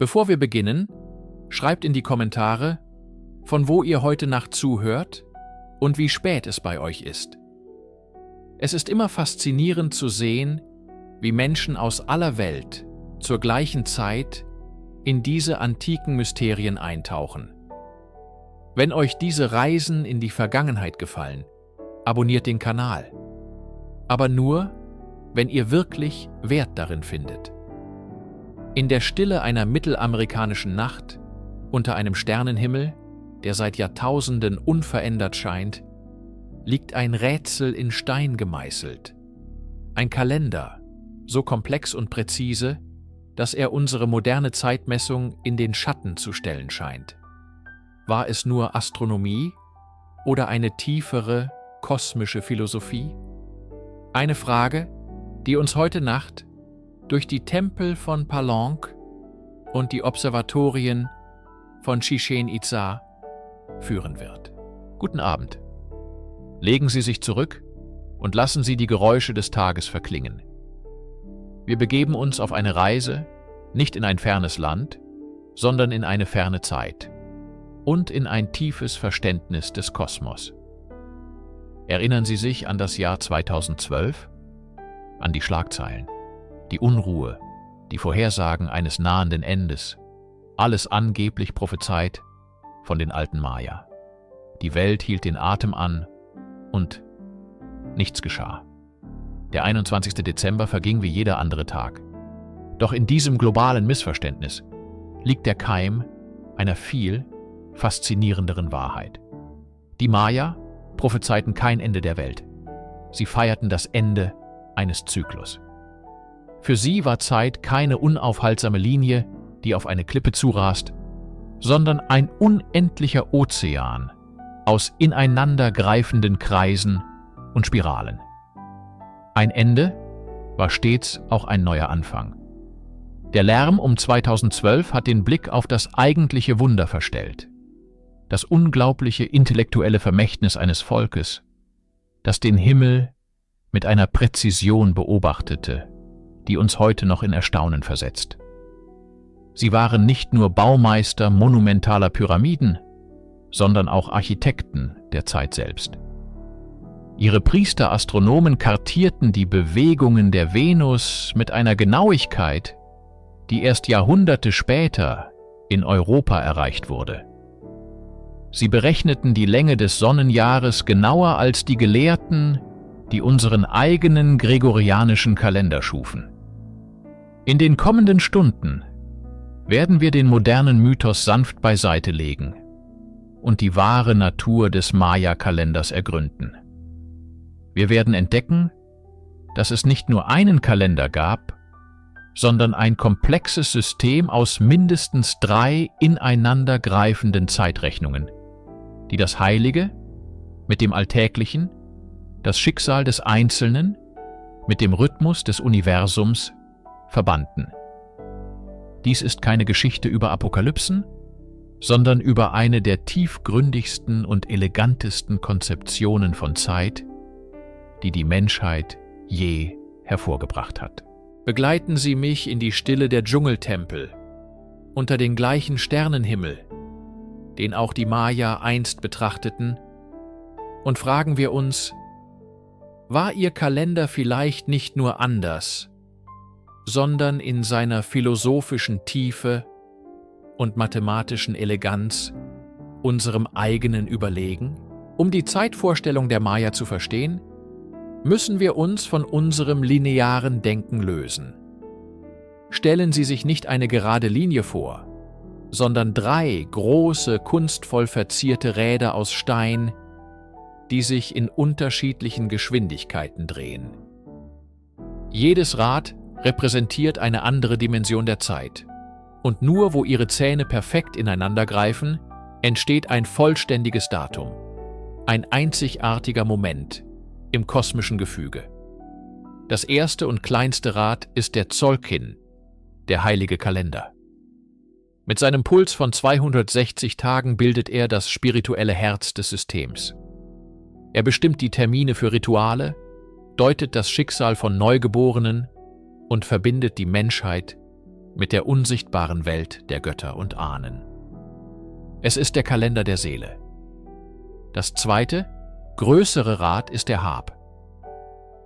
Bevor wir beginnen, schreibt in die Kommentare, von wo ihr heute Nacht zuhört und wie spät es bei euch ist. Es ist immer faszinierend zu sehen, wie Menschen aus aller Welt zur gleichen Zeit in diese antiken Mysterien eintauchen. Wenn euch diese Reisen in die Vergangenheit gefallen, abonniert den Kanal. Aber nur, wenn ihr wirklich Wert darin findet. In der Stille einer mittelamerikanischen Nacht, unter einem Sternenhimmel, der seit Jahrtausenden unverändert scheint, liegt ein Rätsel in Stein gemeißelt. Ein Kalender, so komplex und präzise, dass er unsere moderne Zeitmessung in den Schatten zu stellen scheint. War es nur Astronomie oder eine tiefere, kosmische Philosophie? Eine Frage, die uns heute Nacht durch die Tempel von Palenque und die Observatorien von Chichén Itzá führen wird. Guten Abend. Legen Sie sich zurück und lassen Sie die Geräusche des Tages verklingen. Wir begeben uns auf eine Reise, nicht in ein fernes Land, sondern in eine ferne Zeit und in ein tiefes Verständnis des Kosmos. Erinnern Sie sich an das Jahr 2012? An die Schlagzeilen, die Unruhe, die Vorhersagen eines nahenden Endes, alles angeblich prophezeit von den alten Maya. Die Welt hielt den Atem an und nichts geschah. Der 21. Dezember verging wie jeder andere Tag. Doch in diesem globalen Missverständnis liegt der Keim einer viel faszinierenderen Wahrheit. Die Maya prophezeiten kein Ende der Welt. Sie feierten das Ende eines Zyklus. Für sie war Zeit keine unaufhaltsame Linie, die auf eine Klippe zurast, sondern ein unendlicher Ozean aus ineinandergreifenden Kreisen und Spiralen. Ein Ende war stets auch ein neuer Anfang. Der Lärm um 2012 hat den Blick auf das eigentliche Wunder verstellt. Das unglaubliche intellektuelle Vermächtnis eines Volkes, das den Himmel mit einer Präzision beobachtete, die uns heute noch in Erstaunen versetzt. Sie waren nicht nur Baumeister monumentaler Pyramiden, sondern auch Architekten der Zeit selbst. Ihre Priester-Astronomen kartierten die Bewegungen der Venus mit einer Genauigkeit, die erst Jahrhunderte später in Europa erreicht wurde. Sie berechneten die Länge des Sonnenjahres genauer als die Gelehrten, die unseren eigenen gregorianischen Kalender schufen. In den kommenden Stunden werden wir den modernen Mythos sanft beiseite legen und die wahre Natur des Maya-Kalenders ergründen. Wir werden entdecken, dass es nicht nur einen Kalender gab, sondern ein komplexes System aus mindestens 3 ineinandergreifenden Zeitrechnungen, die das Heilige mit dem Alltäglichen, das Schicksal des Einzelnen mit dem Rhythmus des Universums verbanden. Dies ist keine Geschichte über Apokalypsen, sondern über eine der tiefgründigsten und elegantesten Konzeptionen von Zeit, die die Menschheit je hervorgebracht hat. Begleiten Sie mich in die Stille der Dschungeltempel, unter den gleichen Sternenhimmel, den auch die Maya einst betrachteten, und fragen wir uns, war ihr Kalender vielleicht nicht nur anders, sondern in seiner philosophischen Tiefe und mathematischen Eleganz unserem eigenen überlegen? Um die Zeitvorstellung der Maya zu verstehen, müssen wir uns von unserem linearen Denken lösen. Stellen Sie sich nicht eine gerade Linie vor, sondern 3 große, kunstvoll verzierte Räder aus Stein, die sich in unterschiedlichen Geschwindigkeiten drehen. Jedes Rad repräsentiert eine andere Dimension der Zeit, und nur wo ihre Zähne perfekt ineinandergreifen, entsteht ein vollständiges Datum, ein einzigartiger Moment im kosmischen Gefüge. Das erste und kleinste Rad ist der Tzolkin, der heilige Kalender. Mit seinem Puls von 260 Tagen bildet er das spirituelle Herz des Systems. Er bestimmt die Termine für Rituale, deutet das Schicksal von Neugeborenen und verbindet die Menschheit mit der unsichtbaren Welt der Götter und Ahnen. Es ist der Kalender der Seele. Das zweite, größere Rad ist der Hab.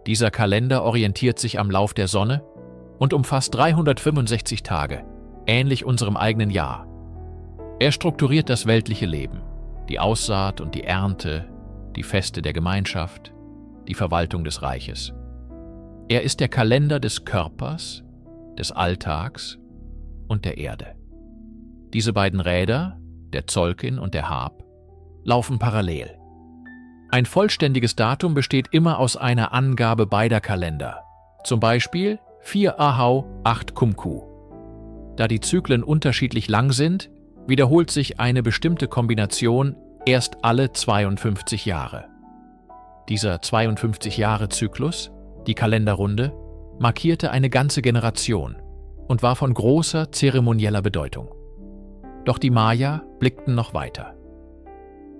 Dieser Kalender orientiert sich am Lauf der Sonne und umfasst 365 Tage, ähnlich unserem eigenen Jahr. Er strukturiert das weltliche Leben, die Aussaat und die Ernte, die Feste der Gemeinschaft, die Verwaltung des Reiches. Er ist der Kalender des Körpers, des Alltags und der Erde. Diese beiden Räder, der Tzolk'in und der Hab, laufen parallel. Ein vollständiges Datum besteht immer aus einer Angabe beider Kalender, zum Beispiel 4 Ahau, 8 Kumku. Da die Zyklen unterschiedlich lang sind, wiederholt sich eine bestimmte Kombination erst alle 52 Jahre. Dieser 52-Jahre-Zyklus, die Kalenderrunde, markierte eine ganze Generation und war von großer zeremonieller Bedeutung. Doch die Maya blickten noch weiter.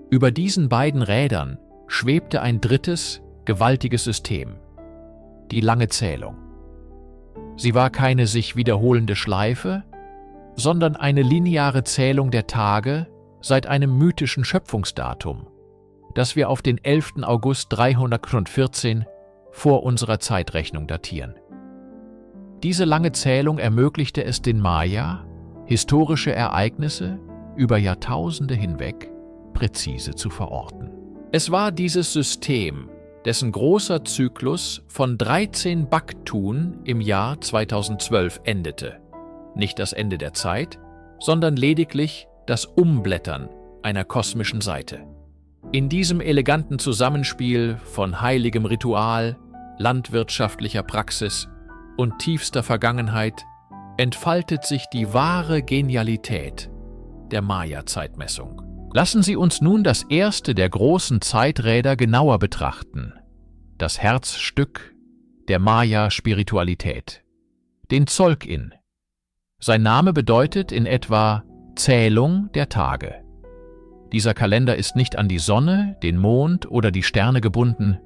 Über diesen beiden Rädern schwebte ein drittes, gewaltiges System, die lange Zählung. Sie war keine sich wiederholende Schleife, sondern eine lineare Zählung der Tage seit einem mythischen Schöpfungsdatum, das wir auf den 11. August 314 vor unserer Zeitrechnung datieren. Diese lange Zählung ermöglichte es den Maya, historische Ereignisse über Jahrtausende hinweg präzise zu verorten. Es war dieses System, dessen großer Zyklus von 13 Baktun im Jahr 2012 endete. Nicht das Ende der Zeit, sondern lediglich das Umblättern einer kosmischen Seite. In diesem eleganten Zusammenspiel von heiligem Ritual, landwirtschaftlicher Praxis und tiefster Vergangenheit entfaltet sich die wahre Genialität der Maya-Zeitmessung. Lassen Sie uns nun das erste der großen Zeiträder genauer betrachten, das Herzstück der Maya-Spiritualität, den Tzolk'in. Sein Name bedeutet in etwa Zählung der Tage. Dieser Kalender ist nicht an die Sonne, den Mond oder die Sterne gebunden.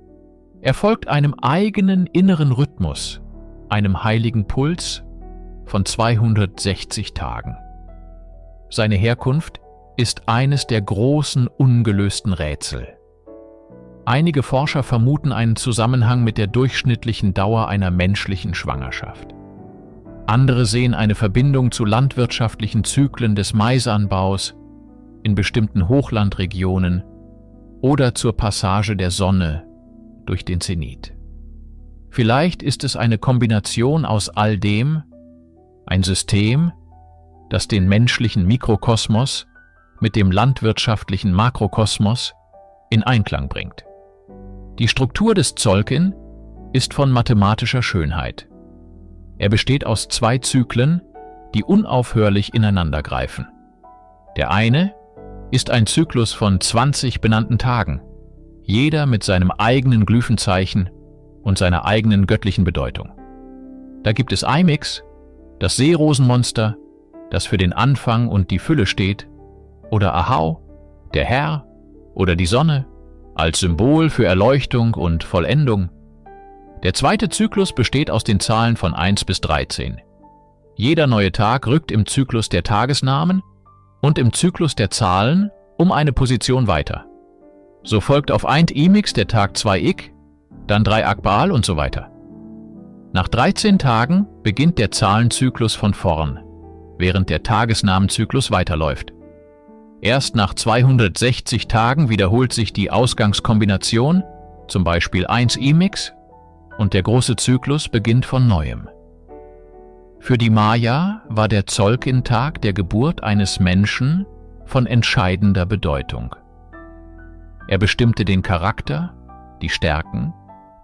Er folgt einem eigenen inneren Rhythmus, einem heiligen Puls von 260 Tagen. Seine Herkunft ist eines der großen ungelösten Rätsel. Einige Forscher vermuten einen Zusammenhang mit der durchschnittlichen Dauer einer menschlichen Schwangerschaft. Andere sehen eine Verbindung zu landwirtschaftlichen Zyklen des Maisanbaus in bestimmten Hochlandregionen oder zur Passage der Sonne durch den Zenit. Vielleicht ist es eine Kombination aus all dem, ein System, das den menschlichen Mikrokosmos mit dem landwirtschaftlichen Makrokosmos in Einklang bringt. Die Struktur des Tzolk'in ist von mathematischer Schönheit. Er besteht aus 2 Zyklen, die unaufhörlich ineinandergreifen. Der eine ist ein Zyklus von 20 benannten Tagen, jeder mit seinem eigenen Glyphenzeichen und seiner eigenen göttlichen Bedeutung. Da gibt es Eimix, das Seerosenmonster, das für den Anfang und die Fülle steht, oder Ahau, der Herr, oder die Sonne, als Symbol für Erleuchtung und Vollendung. Der zweite Zyklus besteht aus den Zahlen von 1 bis 13. Jeder neue Tag rückt im Zyklus der Tagesnamen und im Zyklus der Zahlen um eine Position weiter. So folgt auf 1 Imix der Tag 2 Ik, dann 3 Akbaal und so weiter. Nach 13 Tagen beginnt der Zahlenzyklus von vorn, während der Tagesnamenzyklus weiterläuft. Erst nach 260 Tagen wiederholt sich die Ausgangskombination, zum Beispiel 1 Imix, und der große Zyklus beginnt von Neuem. Für die Maya war der Tzolk'in-Tag der Geburt eines Menschen von entscheidender Bedeutung. Er bestimmte den Charakter, die Stärken,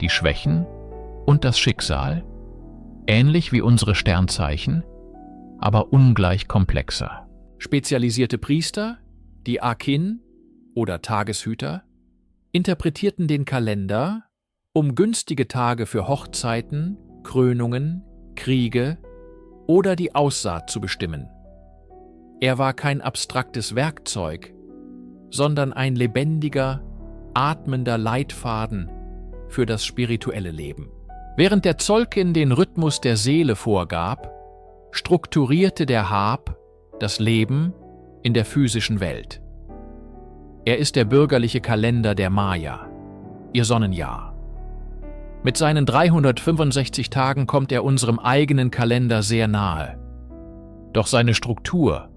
die Schwächen und das Schicksal, ähnlich wie unsere Sternzeichen, aber ungleich komplexer. Spezialisierte Priester, die Akin oder Tageshüter, interpretierten den Kalender, um günstige Tage für Hochzeiten, Krönungen, Kriege oder die Aussaat zu bestimmen. Er war kein abstraktes Werkzeug, sondern ein lebendiger, atmender Leitfaden für das spirituelle Leben. Während der Tzolk'in den Rhythmus der Seele vorgab, strukturierte der Hab das Leben in der physischen Welt. Er ist der bürgerliche Kalender der Maya, ihr Sonnenjahr. Mit seinen 365 Tagen kommt er unserem eigenen Kalender sehr nahe. Doch seine Struktur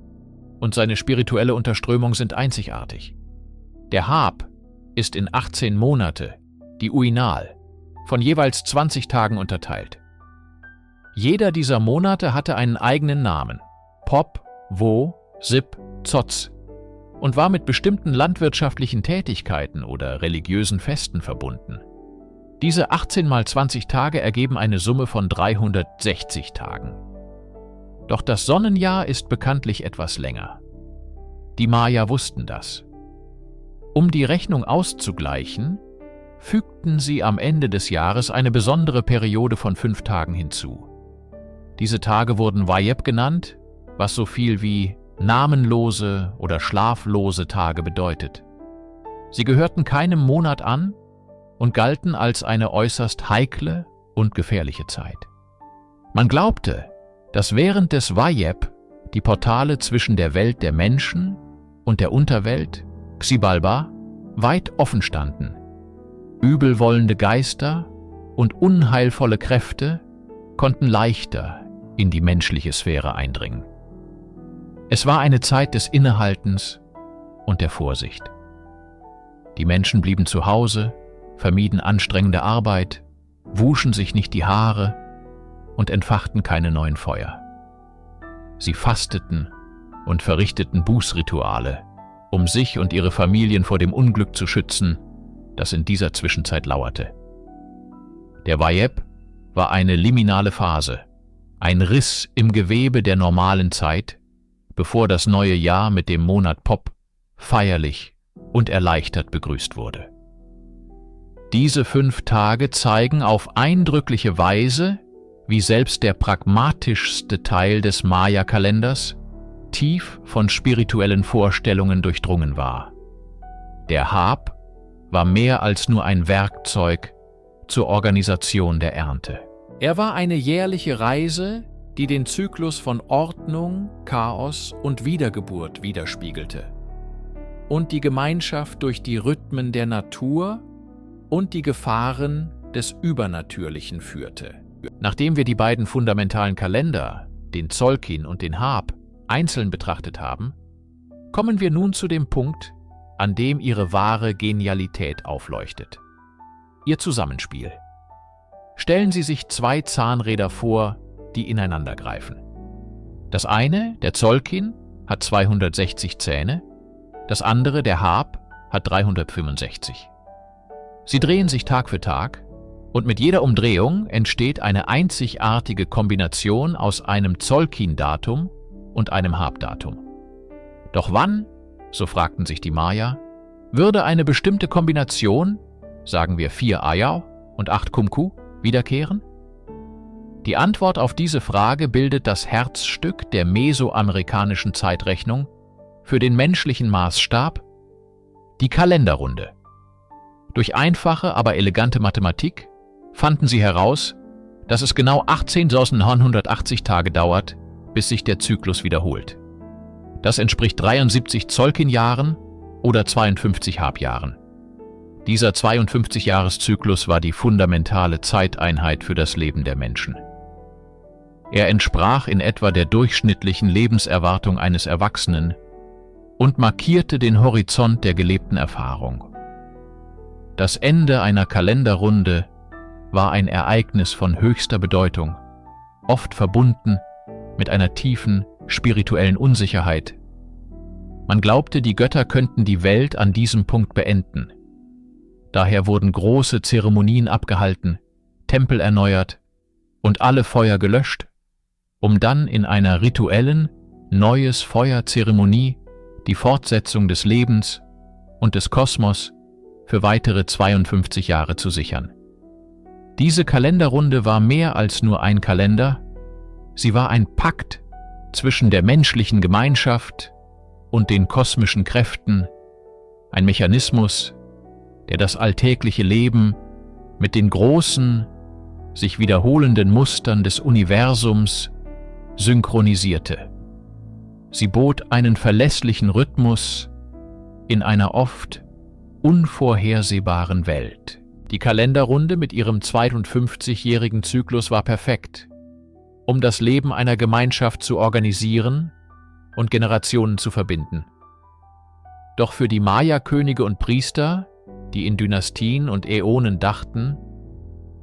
und seine spirituelle Unterströmung sind einzigartig. Der Hab ist in 18 Monate, die Uinal, von jeweils 20 Tagen unterteilt. Jeder dieser Monate hatte einen eigenen Namen: Pop, Wo, Sip, Zoz, und war mit bestimmten landwirtschaftlichen Tätigkeiten oder religiösen Festen verbunden. Diese 18 mal 20 Tage ergeben eine Summe von 360 Tagen. Doch das Sonnenjahr ist bekanntlich etwas länger. Die Maya wussten das. Um die Rechnung auszugleichen, fügten sie am Ende des Jahres eine besondere Periode von 5 Tagen hinzu. Diese Tage wurden Wayeb genannt, was so viel wie namenlose oder schlaflose Tage bedeutet. Sie gehörten keinem Monat an und galten als eine äußerst heikle und gefährliche Zeit. Man glaubte, dass während des Wayeb die Portale zwischen der Welt der Menschen und der Unterwelt, Xibalba, weit offen standen. Übelwollende Geister und unheilvolle Kräfte konnten leichter in die menschliche Sphäre eindringen. Es war eine Zeit des Innehaltens und der Vorsicht. Die Menschen blieben zu Hause, vermieden anstrengende Arbeit, wuschen sich nicht die Haare und entfachten keine neuen Feuer. Sie fasteten und verrichteten Bußrituale, um sich und ihre Familien vor dem Unglück zu schützen, das in dieser Zwischenzeit lauerte. Der Wayeb war eine liminale Phase, ein Riss im Gewebe der normalen Zeit, bevor das neue Jahr mit dem Monat Pop feierlich und erleichtert begrüßt wurde. Diese 5 Tage zeigen auf eindrückliche Weise, wie selbst der pragmatischste Teil des Maya-Kalenders tief von spirituellen Vorstellungen durchdrungen war. Der Hab war mehr als nur ein Werkzeug zur Organisation der Ernte. Er war eine jährliche Reise, die den Zyklus von Ordnung, Chaos und Wiedergeburt widerspiegelte und die Gemeinschaft durch die Rhythmen der Natur und die Gefahren des Übernatürlichen führte. Nachdem wir die beiden fundamentalen Kalender, den Tzolkin und den Hab, einzeln betrachtet haben, kommen wir nun zu dem Punkt, an dem ihre wahre Genialität aufleuchtet: ihr Zusammenspiel. Stellen Sie sich 2 Zahnräder vor, die ineinander greifen. Das eine, der Tzolkin, hat 260 Zähne, das andere, der Hab, hat 365. Sie drehen sich Tag für Tag und mit jeder Umdrehung entsteht eine einzigartige Kombination aus einem Tzolkin-Datum und einem Hab-Datum. Doch wann, so fragten sich die Maya, würde eine bestimmte Kombination, sagen wir 4 Ayau und 8 Kumku, wiederkehren? Die Antwort auf diese Frage bildet das Herzstück der mesoamerikanischen Zeitrechnung für den menschlichen Maßstab, die Kalenderrunde. Durch einfache, aber elegante Mathematik fanden sie heraus, dass es genau 18.980 Tage dauert, bis sich der Zyklus wiederholt. Das entspricht 73 Tzolkin-Jahren oder 52 Hab-Jahren. Dieser 52-Jahres-Zyklus war die fundamentale Zeiteinheit für das Leben der Menschen. Er entsprach in etwa der durchschnittlichen Lebenserwartung eines Erwachsenen und markierte den Horizont der gelebten Erfahrung. Das Ende einer Kalenderrunde war ein Ereignis von höchster Bedeutung, oft verbunden mit einer tiefen spirituellen Unsicherheit. Man glaubte, die Götter könnten die Welt an diesem Punkt beenden. Daher wurden große Zeremonien abgehalten, Tempel erneuert und alle Feuer gelöscht, um dann in einer rituellen, neues Feuerzeremonie die Fortsetzung des Lebens und des Kosmos für weitere 52 Jahre zu sichern. Diese Kalenderrunde war mehr als nur ein Kalender, sie war ein Pakt zwischen der menschlichen Gemeinschaft und den kosmischen Kräften, ein Mechanismus, der das alltägliche Leben mit den großen, sich wiederholenden Mustern des Universums synchronisierte. Sie bot einen verlässlichen Rhythmus in einer oft unvorhersehbaren Welt. Die Kalenderrunde mit ihrem 52-jährigen Zyklus war perfekt, um das Leben einer Gemeinschaft zu organisieren und Generationen zu verbinden. Doch für die Maya-Könige und Priester, die in Dynastien und Äonen dachten,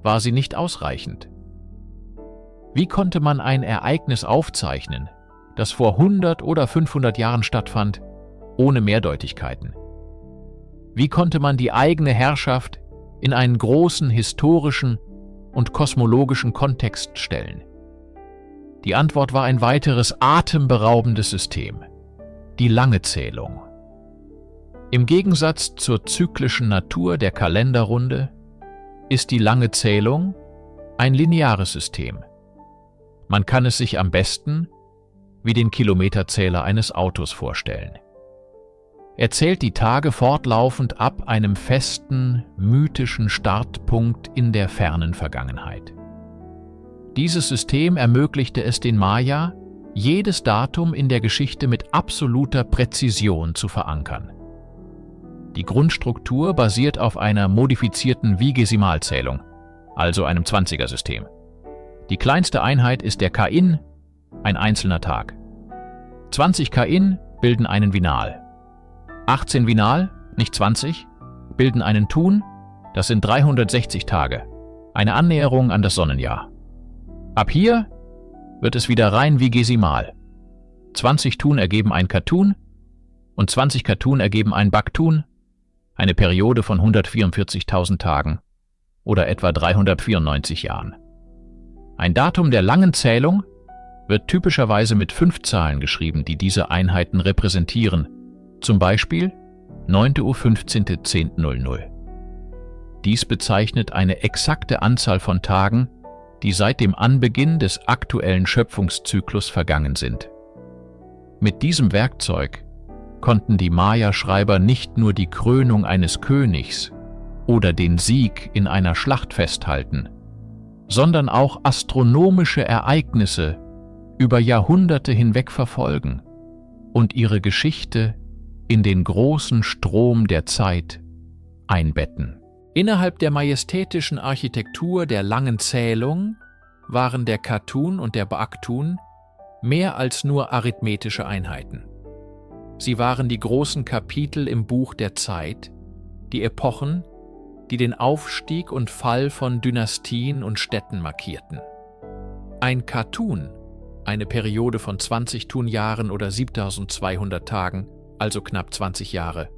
war sie nicht ausreichend. Wie konnte man ein Ereignis aufzeichnen, das vor 100 oder 500 Jahren stattfand, ohne Mehrdeutigkeiten? Wie konnte man die eigene Herrschaft in einen großen historischen und kosmologischen Kontext stellen? Die Antwort war ein weiteres atemberaubendes System, die Langezählung. Im Gegensatz zur zyklischen Natur der Kalenderrunde ist die Langezählung ein lineares System. Man kann es sich am besten wie den Kilometerzähler eines Autos vorstellen. Er zählt die Tage fortlaufend ab einem festen, mythischen Startpunkt in der fernen Vergangenheit. Dieses System ermöglichte es den Maya, jedes Datum in der Geschichte mit absoluter Präzision zu verankern. Die Grundstruktur basiert auf einer modifizierten Vigesimalzählung, also einem 20er-System. Die kleinste Einheit ist der Kain, ein einzelner Tag. 20 Kain bilden einen Vinal. 18 Vinal, nicht 20, bilden einen Tun, das sind 360 Tage, eine Annäherung an das Sonnenjahr. Ab hier wird es wieder rein vigesimal. 20 Tun ergeben ein Katun und 20 Katun ergeben ein Baktun, eine Periode von 144.000 Tagen oder etwa 394 Jahren. Ein Datum der langen Zählung wird typischerweise mit 5 Zahlen geschrieben, die diese Einheiten repräsentieren, zum Beispiel 9.15.10.00. Dies bezeichnet eine exakte Anzahl von Tagen, die seit dem Anbeginn des aktuellen Schöpfungszyklus vergangen sind. Mit diesem Werkzeug konnten die Maya-Schreiber nicht nur die Krönung eines Königs oder den Sieg in einer Schlacht festhalten, sondern auch astronomische Ereignisse über Jahrhunderte hinweg verfolgen und ihre Geschichte in den großen Strom der Zeit einbetten. Innerhalb der majestätischen Architektur der langen Zählung waren der Katun und der Baktun mehr als nur arithmetische Einheiten. Sie waren die großen Kapitel im Buch der Zeit, die Epochen, die den Aufstieg und Fall von Dynastien und Städten markierten. Ein Katun, eine Periode von 20 Tunjahren oder 7200 Tagen, also knapp 20 Jahre,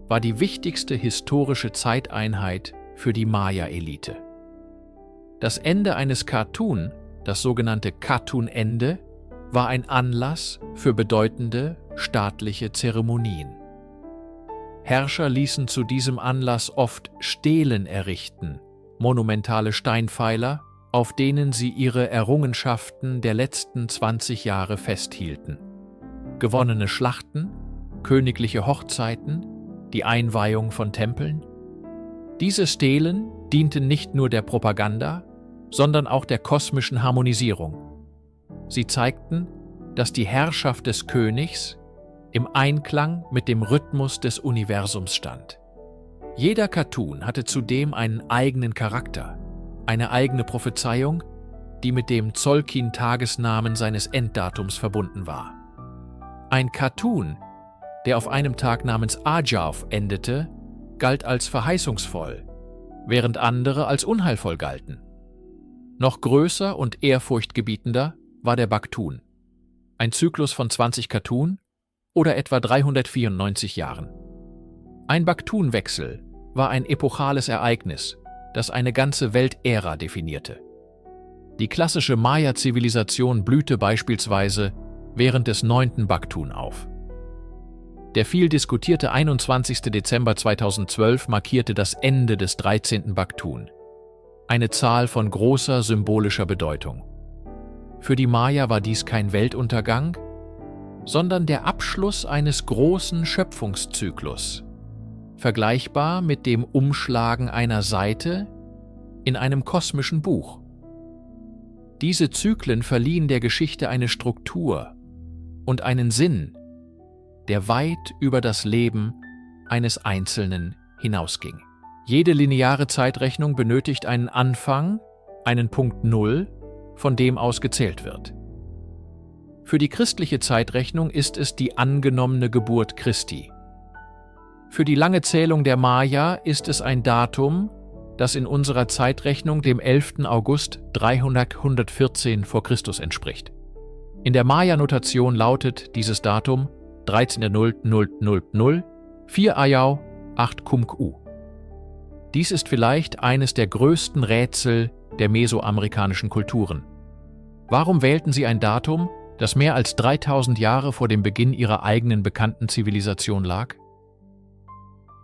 war die wichtigste historische Zeiteinheit für die Maya-Elite. Das Ende eines Katun, das sogenannte Katun-Ende, war ein Anlass für bedeutende staatliche Zeremonien. Herrscher ließen zu diesem Anlass oft Stelen errichten, monumentale Steinpfeiler, auf denen sie ihre Errungenschaften der letzten 20 Jahre festhielten. Gewonnene Schlachten, königliche Hochzeiten, die Einweihung von Tempeln. Diese Stelen dienten nicht nur der Propaganda, sondern auch der kosmischen Harmonisierung. Sie zeigten, dass die Herrschaft des Königs im Einklang mit dem Rhythmus des Universums stand. Jeder Katun hatte zudem einen eigenen Charakter, eine eigene Prophezeiung, die mit dem Tzolkin-Tagesnamen seines Enddatums verbunden war. Ein Katun, der auf einem Tag namens Ajav endete, galt als verheißungsvoll, während andere als unheilvoll galten. Noch größer und ehrfurchtgebietender war der Baktun, ein Zyklus von 20 Katun oder etwa 394 Jahren. Ein Baktun-Wechsel war ein epochales Ereignis, das eine ganze Weltära definierte. Die klassische Maya-Zivilisation blühte beispielsweise während des 9. Baktun auf. Der viel diskutierte 21. Dezember 2012 markierte das Ende des 13. Baktun, eine Zahl von großer symbolischer Bedeutung. Für die Maya war dies kein Weltuntergang, sondern der Abschluss eines großen Schöpfungszyklus, vergleichbar mit dem Umschlagen einer Seite in einem kosmischen Buch. Diese Zyklen verliehen der Geschichte eine Struktur und einen Sinn, der weit über das Leben eines Einzelnen hinausging. Jede lineare Zeitrechnung benötigt einen Anfang, einen Punkt Null, von dem aus gezählt wird. Für die christliche Zeitrechnung ist es die angenommene Geburt Christi. Für die lange Zählung der Maya ist es ein Datum, das in unserer Zeitrechnung dem 11. August 314 vor Christus entspricht. In der Maya-Notation lautet dieses Datum 13.0000 4 Ayau 8 Kumku. Dies ist vielleicht eines der größten Rätsel der mesoamerikanischen Kulturen. Warum wählten sie ein Datum, das mehr als 3000 Jahre vor dem Beginn ihrer eigenen bekannten Zivilisation lag?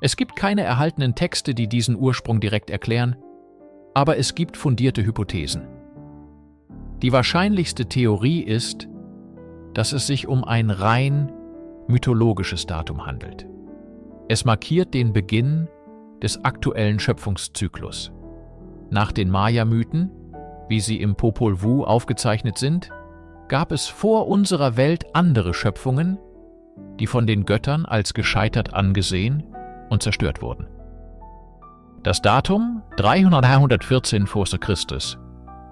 Es gibt keine erhaltenen Texte, die diesen Ursprung direkt erklären, aber es gibt fundierte Hypothesen. Die wahrscheinlichste Theorie ist, dass es sich um ein rein mythologisches Datum handelt. Es markiert den Beginn des aktuellen Schöpfungszyklus. Nach den Maya-Mythen, wie sie im Popol Vuh aufgezeichnet sind, gab es vor unserer Welt andere Schöpfungen, die von den Göttern als gescheitert angesehen und zerstört wurden. Das Datum 314 vor Christus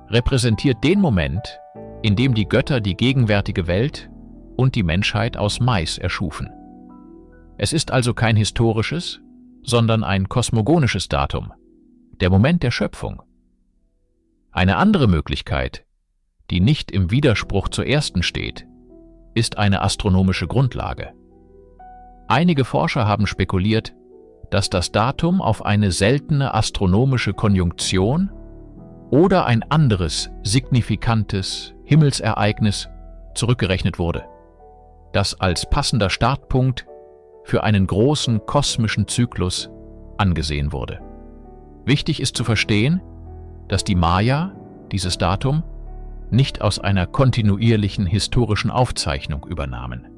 repräsentiert den Moment, in dem die Götter die gegenwärtige Welt und die Menschheit aus Mais erschufen. Es ist also kein historisches, sondern ein kosmogonisches Datum, der Moment der Schöpfung. Eine andere Möglichkeit, die nicht im Widerspruch zur ersten steht, ist eine astronomische Grundlage. Einige Forscher haben spekuliert, dass das Datum auf eine seltene astronomische Konjunktion oder ein anderes signifikantes Himmelsereignis zurückgerechnet wurde, das als passender Startpunkt für einen großen kosmischen Zyklus angesehen wurde. Wichtig ist zu verstehen, dass die Maya dieses Datum nicht aus einer kontinuierlichen historischen Aufzeichnung übernahmen.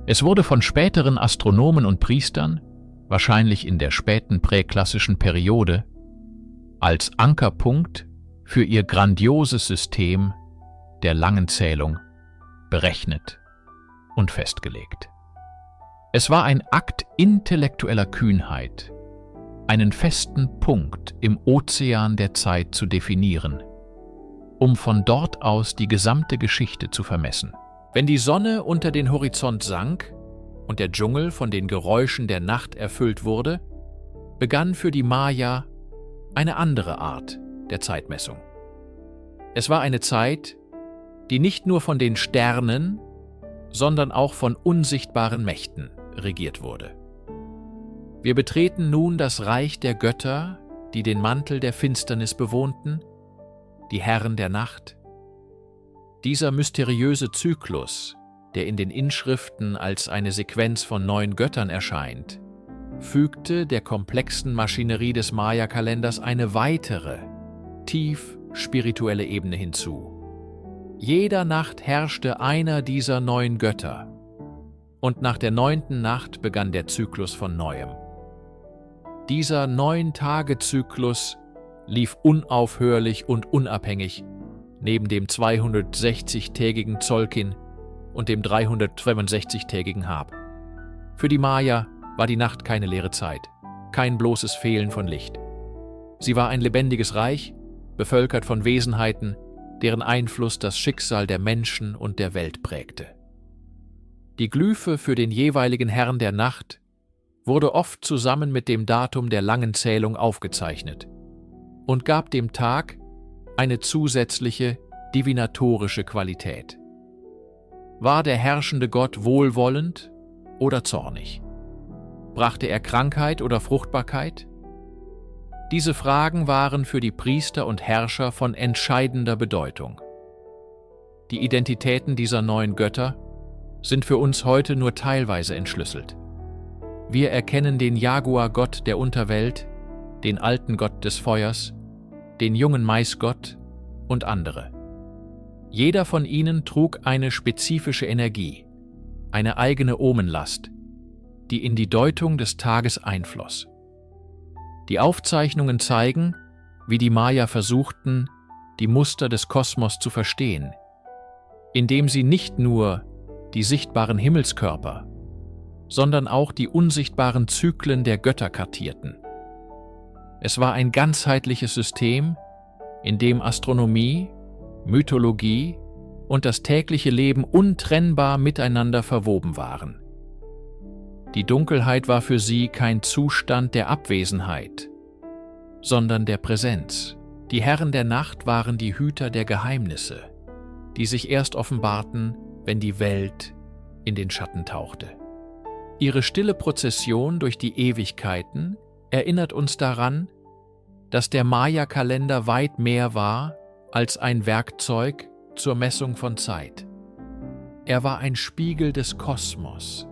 Es wurde von späteren Astronomen und Priestern, wahrscheinlich in der späten präklassischen Periode, als Ankerpunkt für ihr grandioses System der langen Zählung berechnet und festgelegt. Es war ein Akt intellektueller Kühnheit, einen festen Punkt im Ozean der Zeit zu definieren, um von dort aus die gesamte Geschichte zu vermessen. Wenn die Sonne unter den Horizont sank und der Dschungel von den Geräuschen der Nacht erfüllt wurde, begann für die Maya eine andere Art der Zeitmessung. Es war eine Zeit, die nicht nur von den Sternen, sondern auch von unsichtbaren Mächten regiert wurde. Wir betreten nun das Reich der Götter, die den Mantel der Finsternis bewohnten, die Herren der Nacht. Dieser mysteriöse Zyklus, der in den Inschriften als eine Sequenz von 9 Göttern erscheint, fügte der komplexen Maschinerie des Maya-Kalenders eine weitere, tief spirituelle Ebene hinzu. Jeder Nacht herrschte einer dieser 9 Götter, und nach der 9. Nacht begann der Zyklus von Neuem. Dieser 9-Tage-Zyklus lief unaufhörlich und unabhängig neben dem 260-tägigen Tzolkin und dem 362-tägigen Hab. Für die Maya war die Nacht keine leere Zeit, kein bloßes Fehlen von Licht. Sie war ein lebendiges Reich, bevölkert von Wesenheiten, deren Einfluss das Schicksal der Menschen und der Welt prägte. Die Glyphe für den jeweiligen Herrn der Nacht wurde oft zusammen mit dem Datum der langen Zählung aufgezeichnet und gab dem Tag eine zusätzliche divinatorische Qualität. War der herrschende Gott wohlwollend oder zornig? Brachte er Krankheit oder Fruchtbarkeit? Diese Fragen waren für die Priester und Herrscher von entscheidender Bedeutung. Die Identitäten dieser 9 Götter sind für uns heute nur teilweise entschlüsselt. Wir erkennen den Jaguar-Gott der Unterwelt, den alten Gott des Feuers, den jungen Maisgott und andere. Jeder von ihnen trug eine spezifische Energie, eine eigene Omenlast, die in die Deutung des Tages einfloss. Die Aufzeichnungen zeigen, wie die Maya versuchten, die Muster des Kosmos zu verstehen, indem sie nicht nur die sichtbaren Himmelskörper, sondern auch die unsichtbaren Zyklen der Götter kartierten. Es war ein ganzheitliches System, in dem Astronomie, Mythologie und das tägliche Leben untrennbar miteinander verwoben waren. Die Dunkelheit war für sie kein Zustand der Abwesenheit, sondern der Präsenz. Die Herren der Nacht waren die Hüter der Geheimnisse, die sich erst offenbarten, wenn die Welt in den Schatten tauchte. Ihre stille Prozession durch die Ewigkeiten erinnert uns daran, dass der Maya-Kalender weit mehr war als ein Werkzeug zur Messung von Zeit. Er war ein Spiegel des Kosmos,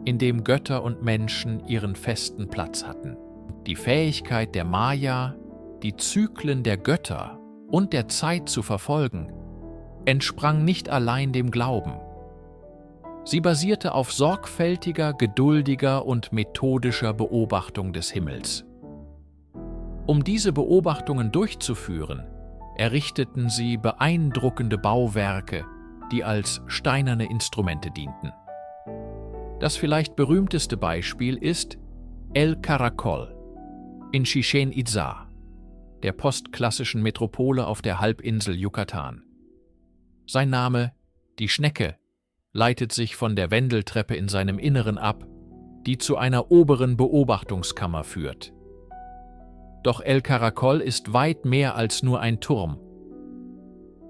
in dem Götter und Menschen ihren festen Platz hatten. Die Fähigkeit der Maya, die Zyklen der Götter und der Zeit zu verfolgen, entsprang nicht allein dem Glauben. Sie basierte auf sorgfältiger, geduldiger und methodischer Beobachtung des Himmels. Um diese Beobachtungen durchzuführen, errichteten sie beeindruckende Bauwerke, die als steinerne Instrumente dienten. Das vielleicht berühmteste Beispiel ist El Caracol in Chichén Itzá, der postklassischen Metropole auf der Halbinsel Yucatan. Sein Name, die Schnecke, leitet sich von der Wendeltreppe in seinem Inneren ab, die zu einer oberen Beobachtungskammer führt. Doch El Caracol ist weit mehr als nur ein Turm.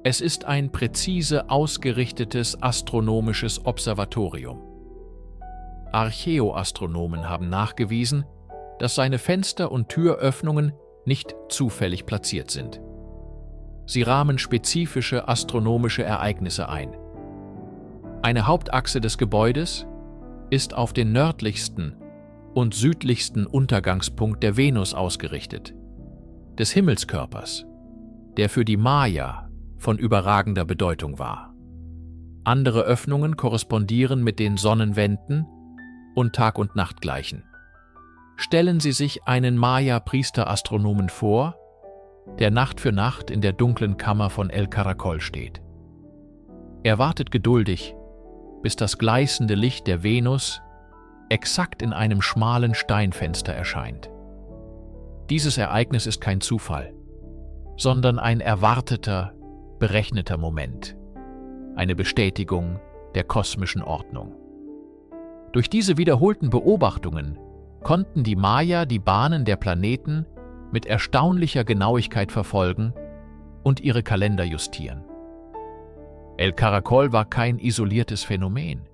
Es ist ein präzise ausgerichtetes astronomisches Observatorium. Archäoastronomen haben nachgewiesen, dass seine Fenster und Türöffnungen nicht zufällig platziert sind. Sie rahmen spezifische astronomische Ereignisse ein. Eine Hauptachse des Gebäudes ist auf den nördlichsten und südlichsten Untergangspunkt der Venus ausgerichtet, des Himmelskörpers, der für die Maya von überragender Bedeutung war. Andere Öffnungen korrespondieren mit den Sonnenwenden und Tag- und Nachtgleichen. Stellen Sie sich einen Maya-Priesterastronomen vor, der Nacht für Nacht in der dunklen Kammer von El Caracol steht. Er wartet geduldig, bis das gleißende Licht der Venus exakt in einem schmalen Steinfenster erscheint. Dieses Ereignis ist kein Zufall, sondern ein erwarteter, berechneter Moment, eine Bestätigung der kosmischen Ordnung. Durch diese wiederholten Beobachtungen konnten die Maya die Bahnen der Planeten mit erstaunlicher Genauigkeit verfolgen und ihre Kalender justieren. El Caracol war kein isoliertes Phänomen.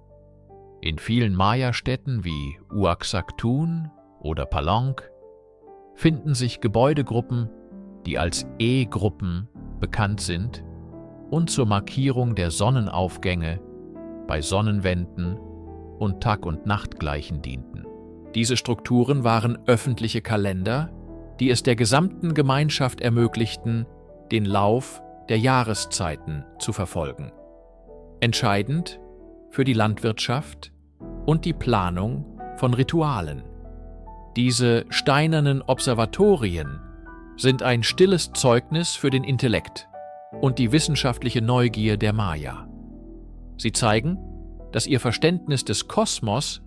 In vielen Maya-Städten wie Uaxactún oder Palenque finden sich Gebäudegruppen, die als E-Gruppen bekannt sind und zur Markierung der Sonnenaufgänge bei Sonnenwenden und Tag- und Nachtgleichen dienten. Diese Strukturen waren öffentliche Kalender, die es der gesamten Gemeinschaft ermöglichten, den Lauf der Jahreszeiten zu verfolgen. Entscheidend für die Landwirtschaft und die Planung von Ritualen. Diese steinernen Observatorien sind ein stilles Zeugnis für den Intellekt und die wissenschaftliche Neugier der Maya. Sie zeigen, dass ihr Verständnis des Kosmos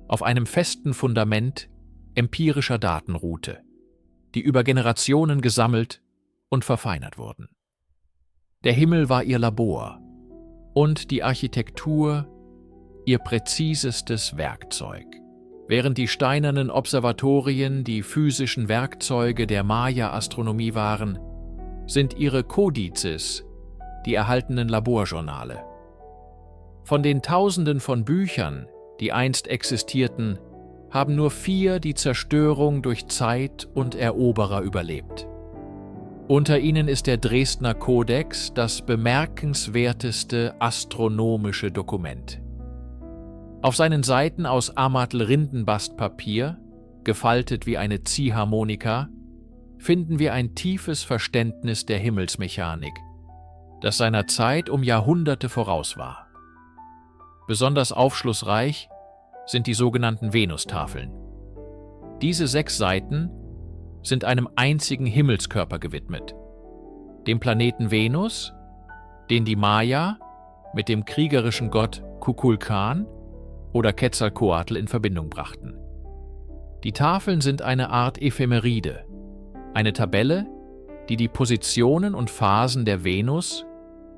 auf einem festen Fundament empirischer Daten ruhte, die über Generationen gesammelt und verfeinert wurden. Der Himmel war ihr Labor und die Architektur ihr präzisestes Werkzeug. Während die steinernen Observatorien die physischen Werkzeuge der Maya-Astronomie waren, sind ihre Kodizes die erhaltenen Laborjournale. Von den Tausenden von Büchern, die einst existierten, haben nur 4 die Zerstörung durch Zeit und Eroberer überlebt. Unter ihnen ist der Dresdner Kodex das bemerkenswerteste astronomische Dokument. Auf seinen Seiten aus Amatl-Rindenbastpapier, gefaltet wie eine Ziehharmonika, finden wir ein tiefes Verständnis der Himmelsmechanik, das seiner Zeit um Jahrhunderte voraus war. Besonders aufschlussreich sind die sogenannten Venustafeln. Diese 6 Seiten sind einem einzigen Himmelskörper gewidmet. dem Planeten Venus, den die Maya mit dem kriegerischen Gott Kukulkan oder Quetzalcoatl in Verbindung brachten. Die Tafeln sind eine Art Ephemeride, eine Tabelle, die die Positionen und Phasen der Venus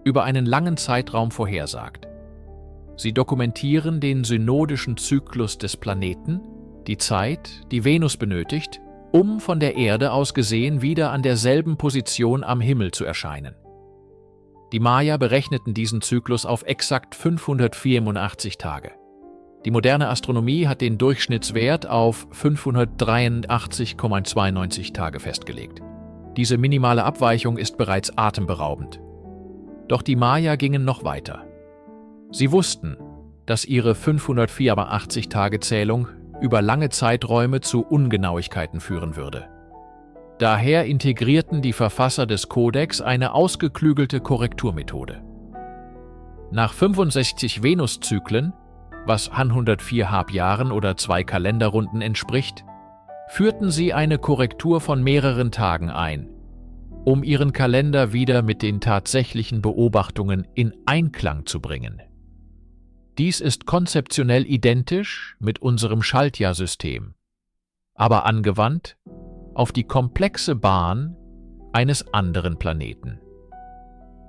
über einen langen Zeitraum vorhersagt. Sie dokumentieren den synodischen Zyklus des Planeten, die Zeit, die Venus benötigt, um von der Erde aus gesehen wieder an derselben Position am Himmel zu erscheinen. Die Maya berechneten diesen Zyklus auf exakt 584 Tage. Die moderne Astronomie hat den Durchschnittswert auf 583,92 Tage festgelegt. Diese minimale Abweichung ist bereits atemberaubend. Doch die Maya gingen noch weiter. Sie wussten, dass ihre 584-Tage-Zählung über lange Zeiträume zu Ungenauigkeiten führen würde. Daher integrierten die Verfasser des Kodex eine ausgeklügelte Korrekturmethode. Nach 65 Venuszyklen, was 104 Halbjahren oder 2 Kalenderrunden entspricht, führten sie eine Korrektur von mehreren Tagen ein, um ihren Kalender wieder mit den tatsächlichen Beobachtungen in Einklang zu bringen. Dies ist konzeptionell identisch mit unserem Schaltjahrsystem, aber angewandt auf die komplexe Bahn eines anderen Planeten.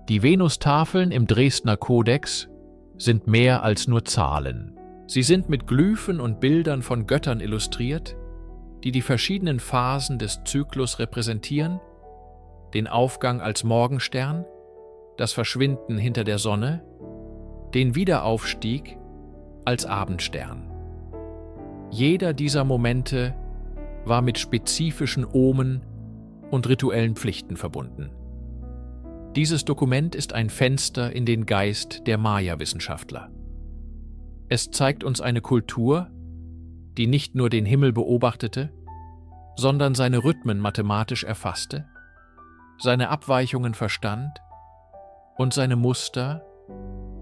Die Venustafeln im Dresdner Kodex sind mehr als nur Zahlen. Sie sind mit Glyphen und Bildern von Göttern illustriert, die die verschiedenen Phasen des Zyklus repräsentieren, den Aufgang als Morgenstern, das Verschwinden hinter der Sonne, den Wiederaufstieg als Abendstern. Jeder dieser Momente war mit spezifischen Omen und rituellen Pflichten verbunden. Dieses Dokument ist ein Fenster in den Geist der Maya-Wissenschaftler. Es zeigt uns eine Kultur, die nicht nur den Himmel beobachtete, sondern seine Rhythmen mathematisch erfasste, seine Abweichungen verstand und seine Muster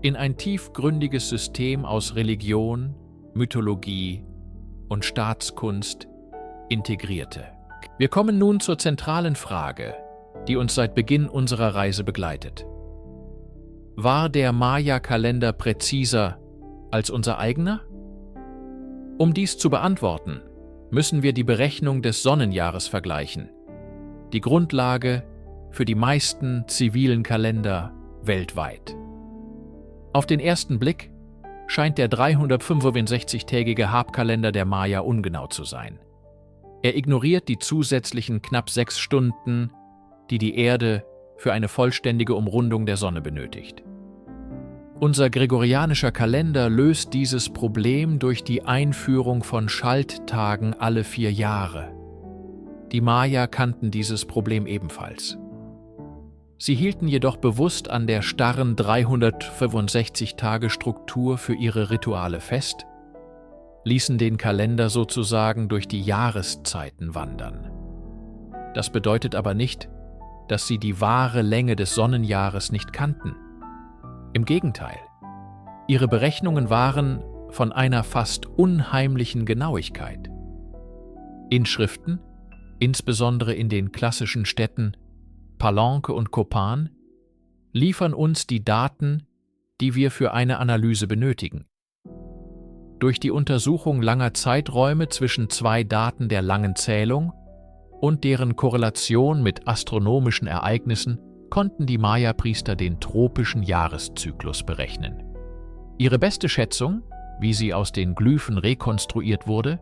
in ein tiefgründiges System aus Religion, Mythologie und Staatskunst integrierte. Wir kommen nun zur zentralen Frage, die uns seit Beginn unserer Reise begleitet. War der Maya-Kalender präziser als unser eigener? Um dies zu beantworten, müssen wir die Berechnung des Sonnenjahres vergleichen, die Grundlage für die meisten zivilen Kalender weltweit. Auf den ersten Blick scheint der 365-tägige Habkalender der Maya ungenau zu sein. Er ignoriert die zusätzlichen knapp 6 Stunden, die die Erde für eine vollständige Umrundung der Sonne benötigt. Unser gregorianischer Kalender löst dieses Problem durch die Einführung von Schalttagen alle 4 Jahre. Die Maya kannten dieses Problem ebenfalls. Sie hielten jedoch bewusst an der starren 365-Tage-Struktur für ihre Rituale fest, ließen den Kalender sozusagen durch die Jahreszeiten wandern. Das bedeutet aber nicht, dass sie die wahre Länge des Sonnenjahres nicht kannten. Im Gegenteil, ihre Berechnungen waren von einer fast unheimlichen Genauigkeit. Inschriften, insbesondere in den klassischen Städten Palenque und Copan, liefern uns die Daten, die wir für eine Analyse benötigen. Durch die Untersuchung langer Zeiträume zwischen 2 Daten der langen Zählung und deren Korrelation mit astronomischen Ereignissen konnten die Maya-Priester den tropischen Jahreszyklus berechnen. Ihre beste Schätzung, wie sie aus den Glyphen rekonstruiert wurde,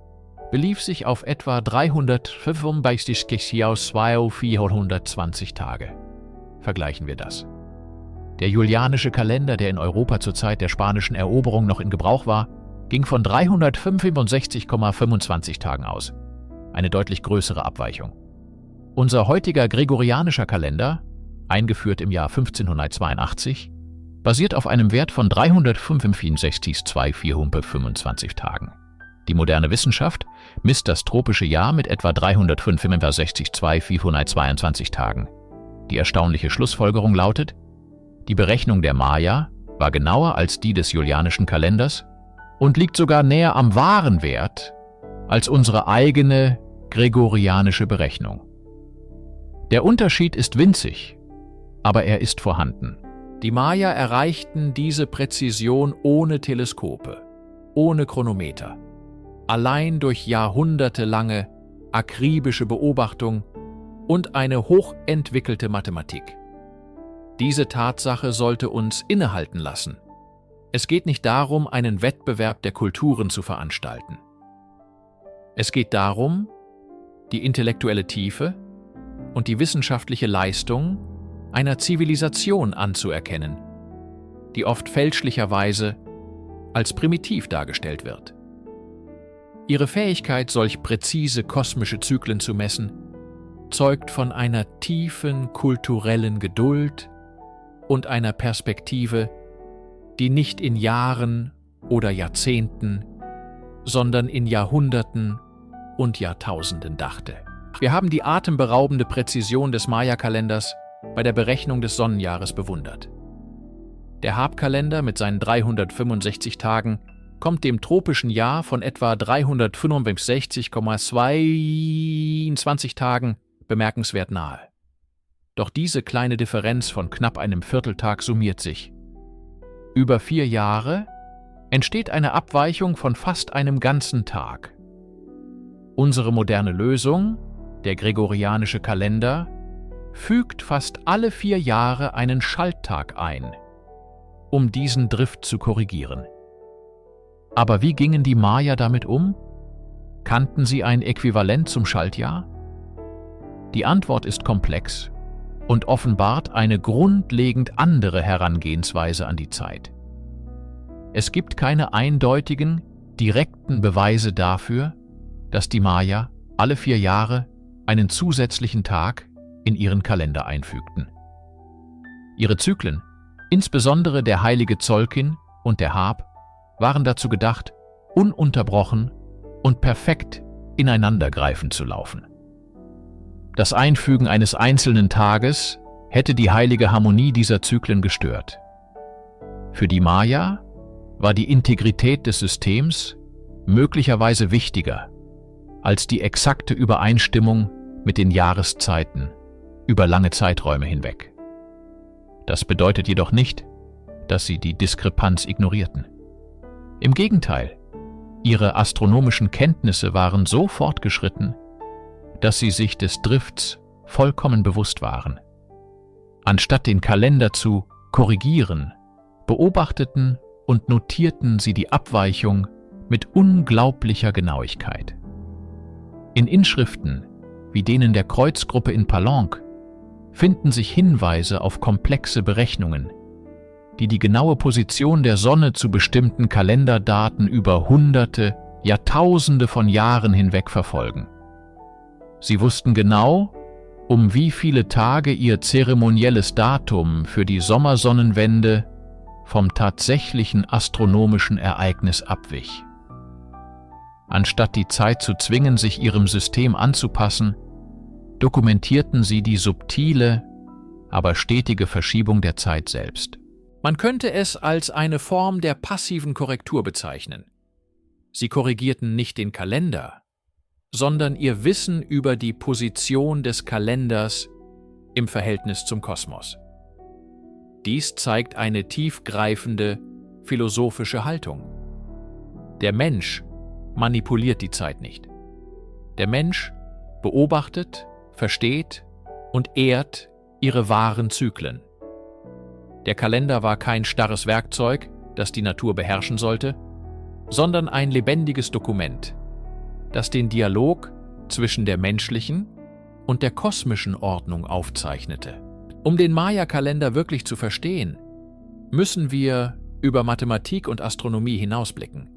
belief sich auf etwa 365,420 Tage. Vergleichen wir das. Der julianische Kalender, der in Europa zur Zeit der spanischen Eroberung noch in Gebrauch war, ging von 365,25 Tagen aus. Eine deutlich größere Abweichung. Unser heutiger gregorianischer Kalender, eingeführt im Jahr 1582, basiert auf einem Wert von 365,425 Tagen. Die moderne Wissenschaft misst das tropische Jahr mit etwa 365,422 Tagen. Die erstaunliche Schlussfolgerung lautet: Die Berechnung der Maya war genauer als die des julianischen Kalenders und liegt sogar näher am wahren Wert als unsere eigene gregorianische Berechnung. Der Unterschied ist winzig, aber er ist vorhanden. Die Maya erreichten diese Präzision ohne Teleskope, ohne Chronometer, allein durch jahrhundertelange akribische Beobachtung und eine hochentwickelte Mathematik. Diese Tatsache sollte uns innehalten lassen. Es geht nicht darum, einen Wettbewerb der Kulturen zu veranstalten. Es geht darum, die intellektuelle Tiefe und die wissenschaftliche Leistung einer Zivilisation anzuerkennen, die oft fälschlicherweise als primitiv dargestellt wird. Ihre Fähigkeit, solch präzise kosmische Zyklen zu messen, zeugt von einer tiefen kulturellen Geduld und einer Perspektive, die nicht in Jahren oder Jahrzehnten, sondern in Jahrhunderten und Jahrtausenden dachte. Wir haben die atemberaubende Präzision des Maya-Kalenders bei der Berechnung des Sonnenjahres bewundert. Der Hab-Kalender mit seinen 365 Tagen kommt dem tropischen Jahr von etwa 365,22 Tagen bemerkenswert nahe. Doch diese kleine Differenz von knapp einem Vierteltag summiert sich. Über 4 Jahre entsteht eine Abweichung von fast einem ganzen Tag. Unsere moderne Lösung, der gregorianische Kalender, fügt fast alle 4 Jahre einen Schalttag ein, um diesen Drift zu korrigieren. Aber wie gingen die Maya damit um? Kannten sie ein Äquivalent zum Schaltjahr? Die Antwort ist komplex und offenbart eine grundlegend andere Herangehensweise an die Zeit. Es gibt keine eindeutigen, direkten Beweise dafür, dass die Maya alle 4 Jahre einen zusätzlichen Tag in ihren Kalender einfügten. Ihre Zyklen, insbesondere der heilige Tzolkin und der Hab, waren dazu gedacht, ununterbrochen und perfekt ineinandergreifend zu laufen. Das Einfügen eines einzelnen Tages hätte die heilige Harmonie dieser Zyklen gestört. Für die Maya war die Integrität des Systems möglicherweise wichtiger als die exakte Übereinstimmung mit den Jahreszeiten über lange Zeiträume hinweg. Das bedeutet jedoch nicht, dass sie die Diskrepanz ignorierten. Im Gegenteil, ihre astronomischen Kenntnisse waren so fortgeschritten, dass sie sich des Drifts vollkommen bewusst waren. Anstatt den Kalender zu korrigieren, beobachteten und notierten sie die Abweichung mit unglaublicher Genauigkeit. In Inschriften wie denen der Kreuzgruppe in Palenque finden sich Hinweise auf komplexe Berechnungen, die die genaue Position der Sonne zu bestimmten Kalenderdaten über Hunderte, Jahrtausende von Jahren hinweg verfolgen. Sie wussten genau, um wie viele Tage ihr zeremonielles Datum für die Sommersonnenwende vom tatsächlichen astronomischen Ereignis abwich. Anstatt die Zeit zu zwingen, sich ihrem System anzupassen, dokumentierten sie die subtile, aber stetige Verschiebung der Zeit selbst. Man könnte es als eine Form der passiven Korrektur bezeichnen. Sie korrigierten nicht den Kalender, sondern ihr Wissen über die Position des Kalenders im Verhältnis zum Kosmos. Dies zeigt eine tiefgreifende philosophische Haltung. Der Mensch manipuliert die Zeit nicht. Der Mensch beobachtet, versteht und ehrt ihre wahren Zyklen. Der Kalender war kein starres Werkzeug, das die Natur beherrschen sollte, sondern ein lebendiges Dokument, das den Dialog zwischen der menschlichen und der kosmischen Ordnung aufzeichnete. Um den Maya-Kalender wirklich zu verstehen, müssen wir über Mathematik und Astronomie hinausblicken.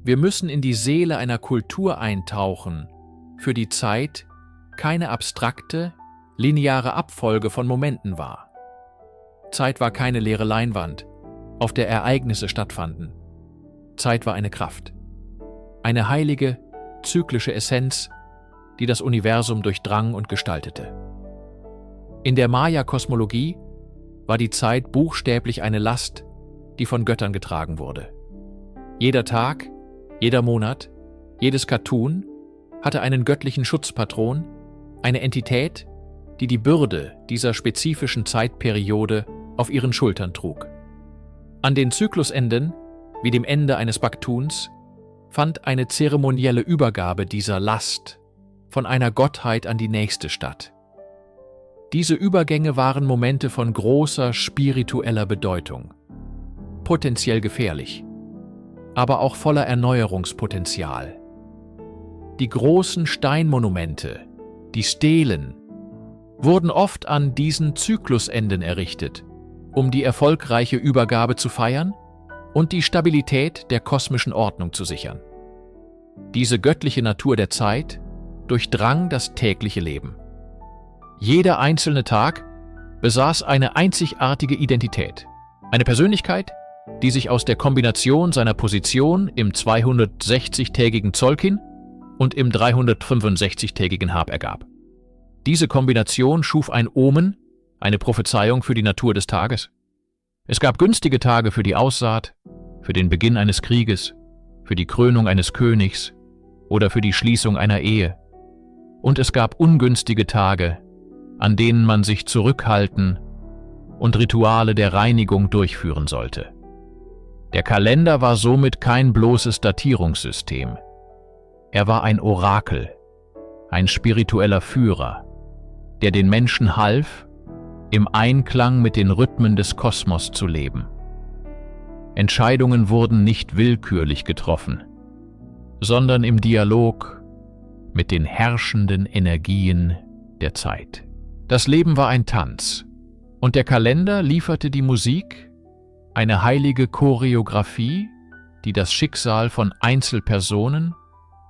Wir müssen in die Seele einer Kultur eintauchen, für die Zeit keine abstrakte, lineare Abfolge von Momenten war. Zeit war keine leere Leinwand, auf der Ereignisse stattfanden. Zeit war eine Kraft, eine heilige, zyklische Essenz, die das Universum durchdrang und gestaltete. In der Maya-Kosmologie war die Zeit buchstäblich eine Last, die von Göttern getragen wurde. Jeder Tag, jeder Monat, jedes Cartoon hatte einen göttlichen Schutzpatron, eine Entität, die die Bürde dieser spezifischen Zeitperiode auf ihren Schultern trug. An den Zyklusenden, wie dem Ende eines Baktuns, fand eine zeremonielle Übergabe dieser Last von einer Gottheit an die nächste statt. Diese Übergänge waren Momente von großer spiritueller Bedeutung, potenziell gefährlich, aber auch voller Erneuerungspotenzial. Die großen Steinmonumente, die Stelen, wurden oft an diesen Zyklusenden errichtet, um die erfolgreiche Übergabe zu feiern und die Stabilität der kosmischen Ordnung zu sichern. Diese göttliche Natur der Zeit durchdrang das tägliche Leben. Jeder einzelne Tag besaß eine einzigartige Identität, eine Persönlichkeit, die sich aus der Kombination seiner Position im 260-tägigen Tzolkin und im 365-tägigen Hab ergab. Diese Kombination schuf ein Omen, eine Prophezeiung für die Natur des Tages. Es gab günstige Tage für die Aussaat, für den Beginn eines Krieges, für die Krönung eines Königs oder für die Schließung einer Ehe. Und es gab ungünstige Tage, an denen man sich zurückhalten und Rituale der Reinigung durchführen sollte. Der Kalender war somit kein bloßes Datierungssystem. Er war ein Orakel, ein spiritueller Führer, der den Menschen half, im Einklang mit den Rhythmen des Kosmos zu leben. Entscheidungen wurden nicht willkürlich getroffen, sondern im Dialog mit den herrschenden Energien der Zeit. Das Leben war ein Tanz, und der Kalender lieferte die Musik, eine heilige Choreografie, die das Schicksal von Einzelpersonen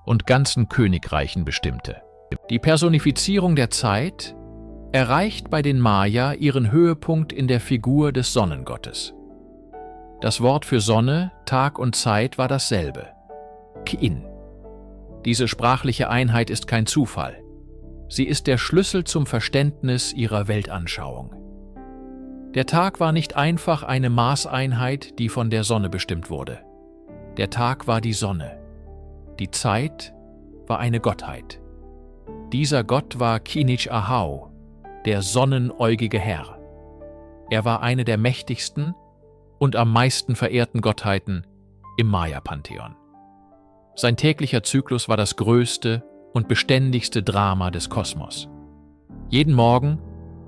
und ganzen Königreichen bestimmte. Die Personifizierung der Zeit erreicht bei den Maya ihren Höhepunkt in der Figur des Sonnengottes. Das Wort für Sonne, Tag und Zeit war dasselbe: Ki'in. Diese sprachliche Einheit ist kein Zufall. Sie ist der Schlüssel zum Verständnis ihrer Weltanschauung. Der Tag war nicht einfach eine Maßeinheit, die von der Sonne bestimmt wurde. Der Tag war die Sonne. Die Zeit war eine Gottheit. Dieser Gott war Kinich Ahau, der sonnenäugige Herr. Er war eine der mächtigsten und am meisten verehrten Gottheiten im Maya-Pantheon. Sein täglicher Zyklus war das größte und beständigste Drama des Kosmos. Jeden Morgen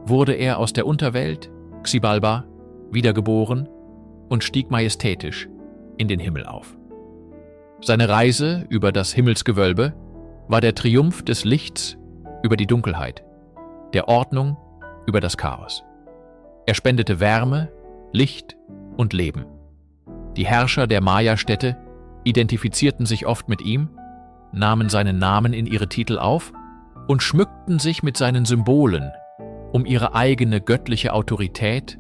wurde er aus der Unterwelt, Xibalba, wiedergeboren und stieg majestätisch in den Himmel auf. Seine Reise über das Himmelsgewölbe war der Triumph des Lichts über die Dunkelheit, der Ordnung über das Chaos. Er spendete Wärme, Licht und Leben. Die Herrscher der Maya-Städte identifizierten sich oft mit ihm, nahmen seinen Namen in ihre Titel auf und schmückten sich mit seinen Symbolen, um ihre eigene göttliche Autorität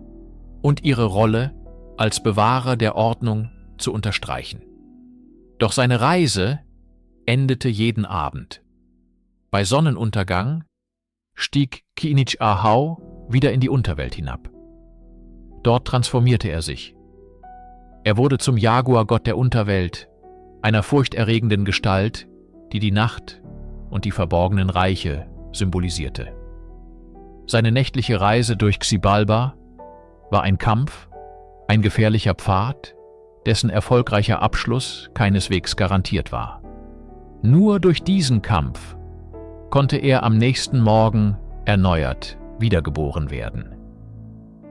und ihre Rolle als Bewahrer der Ordnung zu unterstreichen. Doch seine Reise endete jeden Abend. Bei Sonnenuntergang stieg Kinich Ahau wieder in die Unterwelt hinab. Dort transformierte er sich. Er wurde zum Jaguar-Gott der Unterwelt, einer furchterregenden Gestalt, die die Nacht und die verborgenen Reiche symbolisierte. Seine nächtliche Reise durch Xibalba war ein Kampf, ein gefährlicher Pfad, dessen erfolgreicher Abschluss keineswegs garantiert war. Nur durch diesen Kampf konnte er am nächsten Morgen erneuert wiedergeboren werden.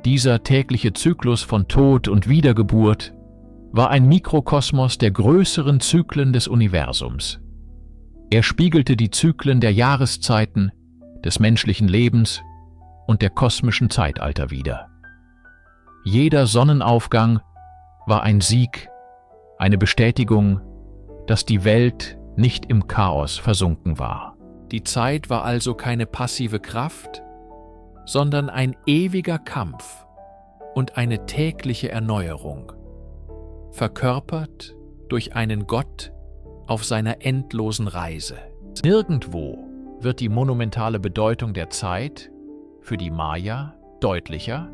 Dieser tägliche Zyklus von Tod und Wiedergeburt war ein Mikrokosmos der größeren Zyklen des Universums. Er spiegelte die Zyklen der Jahreszeiten, des menschlichen Lebens und der kosmischen Zeitalter wider. Jeder Sonnenaufgang war ein Sieg, eine Bestätigung, dass die Welt nicht im Chaos versunken war. Die Zeit war also keine passive Kraft, sondern ein ewiger Kampf und eine tägliche Erneuerung, verkörpert durch einen Gott auf seiner endlosen Reise. Nirgendwo wird die monumentale Bedeutung der Zeit für die Maya deutlicher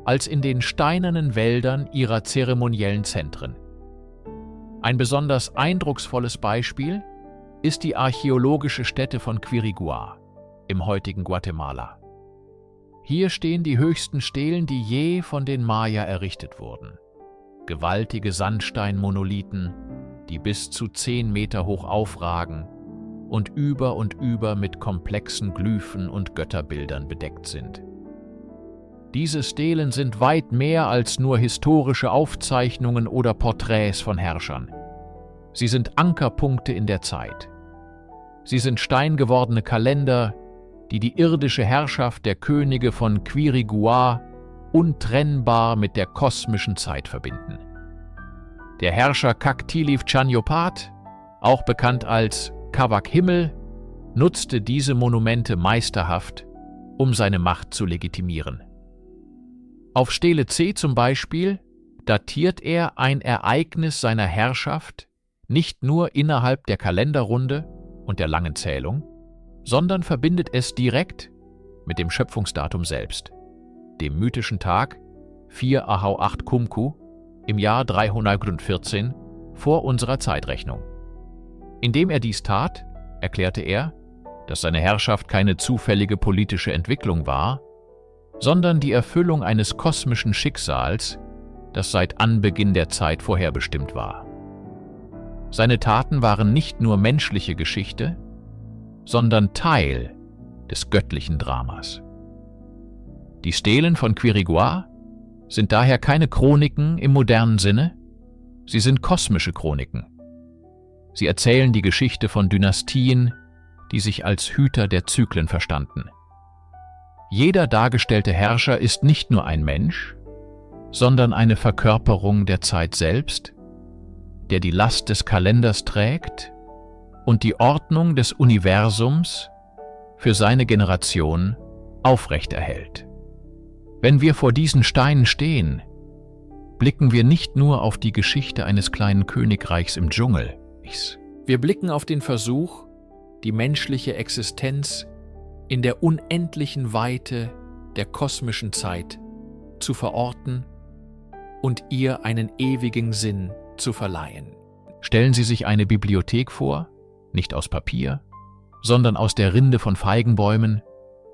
als in den steinernen Wäldern ihrer zeremoniellen Zentren. Ein besonders eindrucksvolles Beispiel ist die archäologische Stätte von Quirigua im heutigen Guatemala. Hier stehen die höchsten Stelen, die je von den Maya errichtet wurden. Gewaltige Sandsteinmonolithen, die bis zu 10 Meter hoch aufragen und über mit komplexen Glyphen und Götterbildern bedeckt sind. Diese Stelen sind weit mehr als nur historische Aufzeichnungen oder Porträts von Herrschern. Sie sind Ankerpunkte in der Zeit. Sie sind steingewordene Kalender, die die irdische Herrschaft der Könige von Quiriguá untrennbar mit der kosmischen Zeit verbinden. Der Herrscher Kaktilif Chanyopat, auch bekannt als Kawak Himmel, nutzte diese Monumente meisterhaft, um seine Macht zu legitimieren. Auf Stele C zum Beispiel datiert er ein Ereignis seiner Herrschaft nicht nur innerhalb der Kalenderrunde und der langen Zählung, sondern verbindet es direkt mit dem Schöpfungsdatum selbst, dem mythischen Tag 4 Ahau 8 Kumku im Jahr 314 vor unserer Zeitrechnung. Indem er dies tat, erklärte er, dass seine Herrschaft keine zufällige politische Entwicklung war, sondern die Erfüllung eines kosmischen Schicksals, das seit Anbeginn der Zeit vorherbestimmt war. Seine Taten waren nicht nur menschliche Geschichte, sondern Teil des göttlichen Dramas. Die Stelen von Quiriguá sind daher keine Chroniken im modernen Sinne, sie sind kosmische Chroniken. Sie erzählen die Geschichte von Dynastien, die sich als Hüter der Zyklen verstanden. Jeder dargestellte Herrscher ist nicht nur ein Mensch, sondern eine Verkörperung der Zeit selbst, der die Last des Kalenders trägt und die Ordnung des Universums für seine Generation aufrechterhält. Wenn wir vor diesen Steinen stehen, blicken wir nicht nur auf die Geschichte eines kleinen Königreichs im Dschungel. Wir blicken auf den Versuch, die menschliche Existenz in der unendlichen Weite der kosmischen Zeit zu verorten und ihr einen ewigen Sinn zu verleihen. Stellen Sie sich eine Bibliothek vor, nicht aus Papier, sondern aus der Rinde von Feigenbäumen,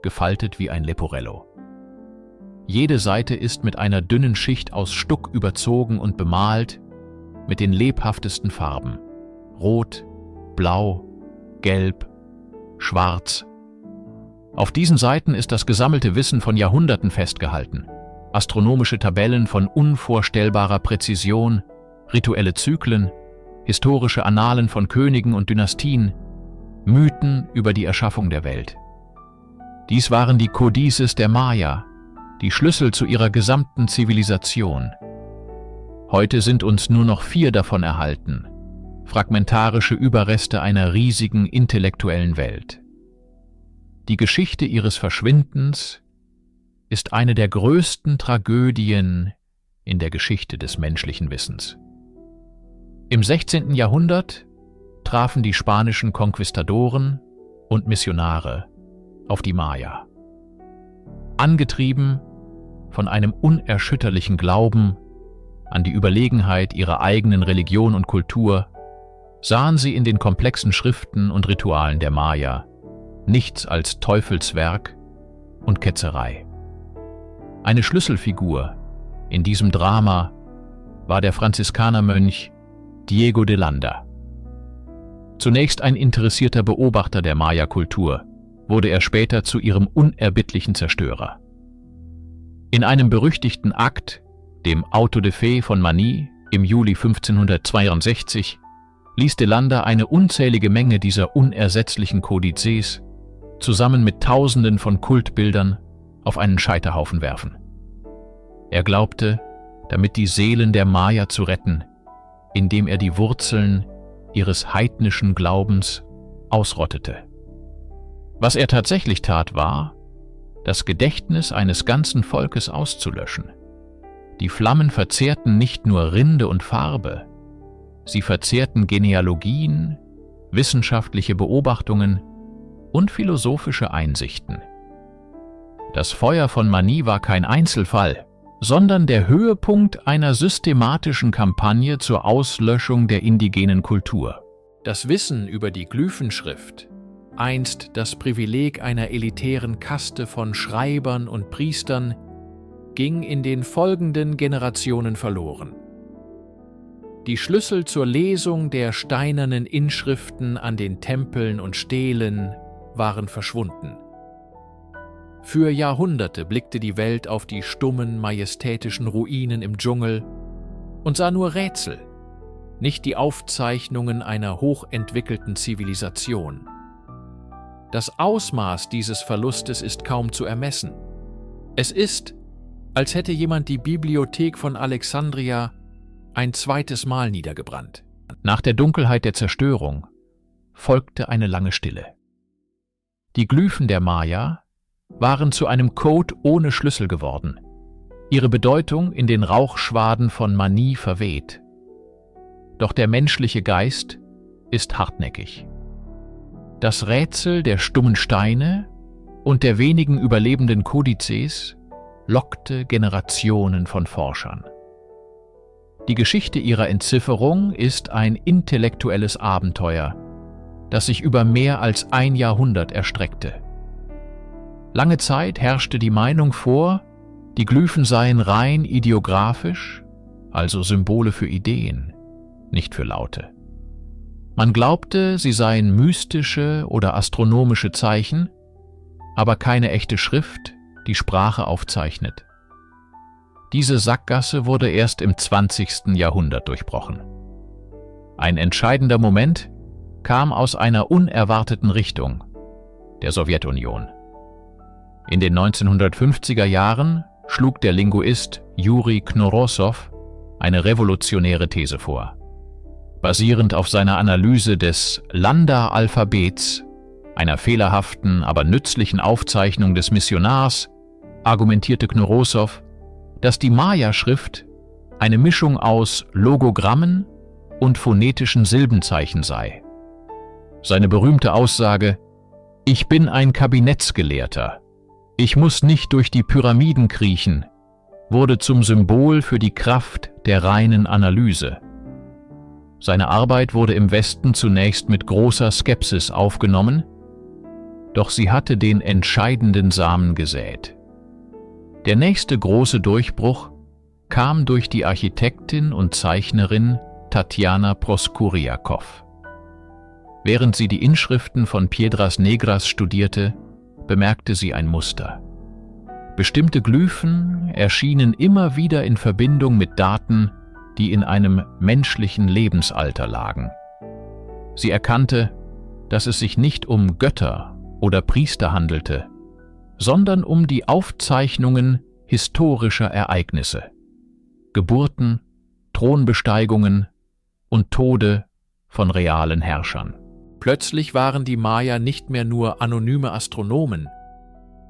gefaltet wie ein Leporello. Jede Seite ist mit einer dünnen Schicht aus Stuck überzogen und bemalt mit den lebhaftesten Farben: Rot, Blau, Gelb, Schwarz. Auf diesen Seiten ist das gesammelte Wissen von Jahrhunderten festgehalten. Astronomische Tabellen von unvorstellbarer Präzision, rituelle Zyklen, historische Annalen von Königen und Dynastien, Mythen über die Erschaffung der Welt. Dies waren die Codices der Maya, die Schlüssel zu ihrer gesamten Zivilisation. Heute sind uns nur noch 4 davon erhalten, fragmentarische Überreste einer riesigen intellektuellen Welt. Die Geschichte ihres Verschwindens ist eine der größten Tragödien in der Geschichte des menschlichen Wissens. Im 16. Jahrhundert trafen die spanischen Konquistadoren und Missionare auf die Maya. Angetrieben von einem unerschütterlichen Glauben an die Überlegenheit ihrer eigenen Religion und Kultur, sahen sie in den komplexen Schriften und Ritualen der Maya nichts als Teufelswerk und Ketzerei. Eine Schlüsselfigur in diesem Drama war der Franziskanermönch Diego de Landa. Zunächst ein interessierter Beobachter der Maya-Kultur, wurde er später zu ihrem unerbittlichen Zerstörer. In einem berüchtigten Akt, dem Auto de Fe von Manille im Juli 1562, ließ de Landa eine unzählige Menge dieser unersetzlichen Kodices zusammen mit Tausenden von Kultbildern auf einen Scheiterhaufen werfen. Er glaubte, damit die Seelen der Maya zu retten, indem er die Wurzeln ihres heidnischen Glaubens ausrottete. Was er tatsächlich tat, war, das Gedächtnis eines ganzen Volkes auszulöschen. Die Flammen verzehrten nicht nur Rinde und Farbe, sie verzehrten Genealogien, wissenschaftliche Beobachtungen und philosophische Einsichten. Das Feuer von Manille war kein Einzelfall, sondern der Höhepunkt einer systematischen Kampagne zur Auslöschung der indigenen Kultur. Das Wissen über die Glyphenschrift einst das Privileg einer elitären Kaste von Schreibern und Priestern, ging in den folgenden Generationen verloren. Die Schlüssel zur Lesung der steinernen Inschriften an den Tempeln und Stelen waren verschwunden. Für Jahrhunderte blickte die Welt auf die stummen, majestätischen Ruinen im Dschungel und sah nur Rätsel, nicht die Aufzeichnungen einer hochentwickelten Zivilisation. Das Ausmaß dieses Verlustes ist kaum zu ermessen. Es ist, als hätte jemand die Bibliothek von Alexandria ein zweites Mal niedergebrannt. Nach der Dunkelheit der Zerstörung folgte eine lange Stille. Die Glyphen der Maya waren zu einem Code ohne Schlüssel geworden, ihre Bedeutung in den Rauchschwaden von Mani verweht. Doch der menschliche Geist ist hartnäckig. Das Rätsel der stummen Steine und der wenigen überlebenden Kodizes lockte Generationen von Forschern. Die Geschichte ihrer Entzifferung ist ein intellektuelles Abenteuer, das sich über mehr als ein Jahrhundert erstreckte. Lange Zeit herrschte die Meinung vor, die Glyphen seien rein ideographisch, also Symbole für Ideen, nicht für Laute. Man glaubte, sie seien mystische oder astronomische Zeichen, aber keine echte Schrift, die Sprache aufzeichnet. Diese Sackgasse wurde erst im 20. Jahrhundert durchbrochen. Ein entscheidender Moment kam aus einer unerwarteten Richtung, der Sowjetunion. In den 1950er Jahren schlug der Linguist Juri Knorossow eine revolutionäre These vor. Basierend auf seiner Analyse des Landa-Alphabets, einer fehlerhaften, aber nützlichen Aufzeichnung des Missionars, argumentierte Knorossow, dass die Maya-Schrift eine Mischung aus Logogrammen und phonetischen Silbenzeichen sei. Seine berühmte Aussage, »Ich bin ein Kabinettsgelehrter, ich muss nicht durch die Pyramiden kriechen«, wurde zum Symbol für die Kraft der reinen Analyse. Seine Arbeit wurde im Westen zunächst mit großer Skepsis aufgenommen, doch sie hatte den entscheidenden Samen gesät. Der nächste große Durchbruch kam durch die Architektin und Zeichnerin Tatjana Proskuriakow. Während sie die Inschriften von Piedras Negras studierte, bemerkte sie ein Muster. Bestimmte Glyphen erschienen immer wieder in Verbindung mit Daten, die in einem menschlichen Lebensalter lagen. Sie erkannte, dass es sich nicht um Götter oder Priester handelte, sondern um die Aufzeichnungen historischer Ereignisse, Geburten, Thronbesteigungen und Tode von realen Herrschern. Plötzlich waren die Maya nicht mehr nur anonyme Astronomen,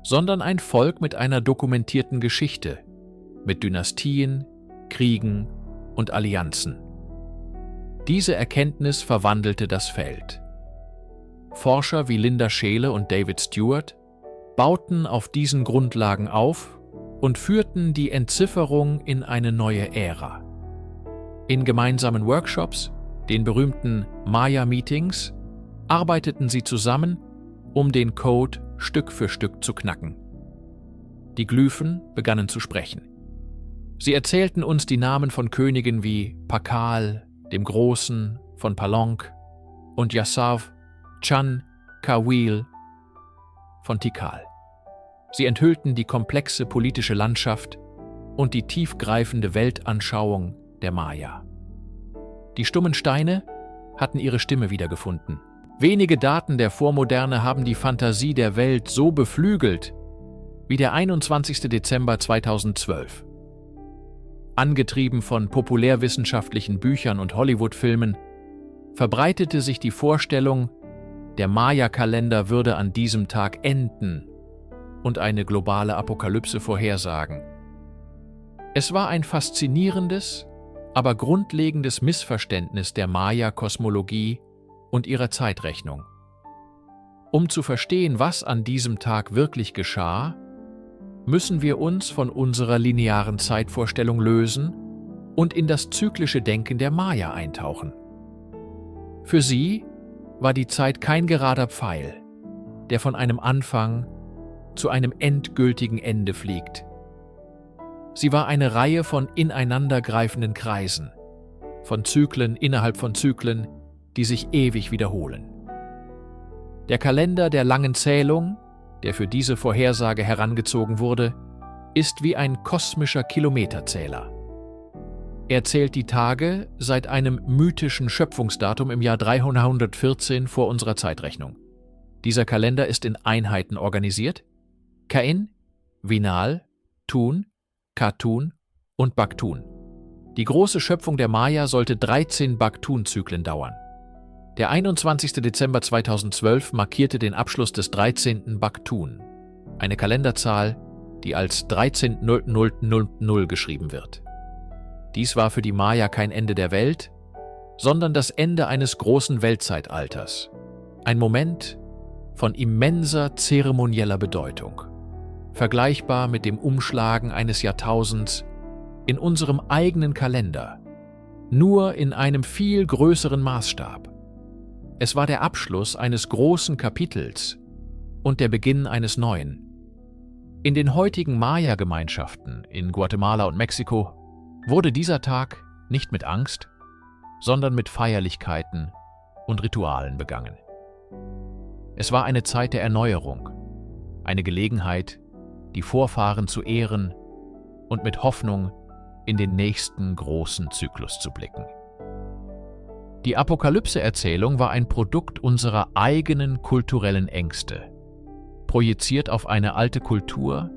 sondern ein Volk mit einer dokumentierten Geschichte, mit Dynastien, Kriegen und Allianzen. Diese Erkenntnis verwandelte das Feld. Forscher wie Linda Scheele und David Stewart bauten auf diesen Grundlagen auf und führten die Entzifferung in eine neue Ära. In gemeinsamen Workshops, den berühmten Maya-Meetings, arbeiteten sie zusammen, um den Code Stück für Stück zu knacken. Die Glyphen begannen zu sprechen. Sie erzählten uns die Namen von Königen wie Pakal, dem Großen, von Palonk und Yassav, Chan, Kawil von Tikal. Sie enthüllten die komplexe politische Landschaft und die tiefgreifende Weltanschauung der Maya. Die stummen Steine hatten ihre Stimme wiedergefunden. Wenige Daten der Vormoderne haben die Fantasie der Welt so beflügelt wie der 21. Dezember 2012. Angetrieben von populärwissenschaftlichen Büchern und Hollywood-Filmen verbreitete sich die Vorstellung, der Maya-Kalender würde an diesem Tag enden und eine globale Apokalypse vorhersagen. Es war ein faszinierendes, aber grundlegendes Missverständnis der Maya-Kosmologie und ihrer Zeitrechnung. Um zu verstehen, was an diesem Tag wirklich geschah, müssen wir uns von unserer linearen Zeitvorstellung lösen und in das zyklische Denken der Maya eintauchen. Für sie war die Zeit kein gerader Pfeil, der von einem Anfang zu einem endgültigen Ende fliegt. Sie war eine Reihe von ineinandergreifenden Kreisen, von Zyklen innerhalb von Zyklen, die sich ewig wiederholen. Der Kalender der langen Zählung, der für diese Vorhersage herangezogen wurde, ist wie ein kosmischer Kilometerzähler. Er zählt die Tage seit einem mythischen Schöpfungsdatum im Jahr 314 vor unserer Zeitrechnung. Dieser Kalender ist in Einheiten organisiert: Kain, Vinal, Tun, Katun und Baktun. Die große Schöpfung der Maya sollte 13 Baktun-Zyklen dauern. Der 21. Dezember 2012 markierte den Abschluss des 13. Baktun, eine Kalenderzahl, die als 13.0000 geschrieben wird. Dies war für die Maya kein Ende der Welt, sondern das Ende eines großen Weltzeitalters. Ein Moment von immenser zeremonieller Bedeutung, vergleichbar mit dem Umschlagen eines Jahrtausends in unserem eigenen Kalender, nur in einem viel größeren Maßstab. Es war der Abschluss eines großen Kapitels und der Beginn eines neuen. In den heutigen Maya-Gemeinschaften in Guatemala und Mexiko wurde dieser Tag nicht mit Angst, sondern mit Feierlichkeiten und Ritualen begangen. Es war eine Zeit der Erneuerung, eine Gelegenheit, die Vorfahren zu ehren und mit Hoffnung in den nächsten großen Zyklus zu blicken. Die Apokalypse-Erzählung war ein Produkt unserer eigenen kulturellen Ängste, projiziert auf eine alte Kultur,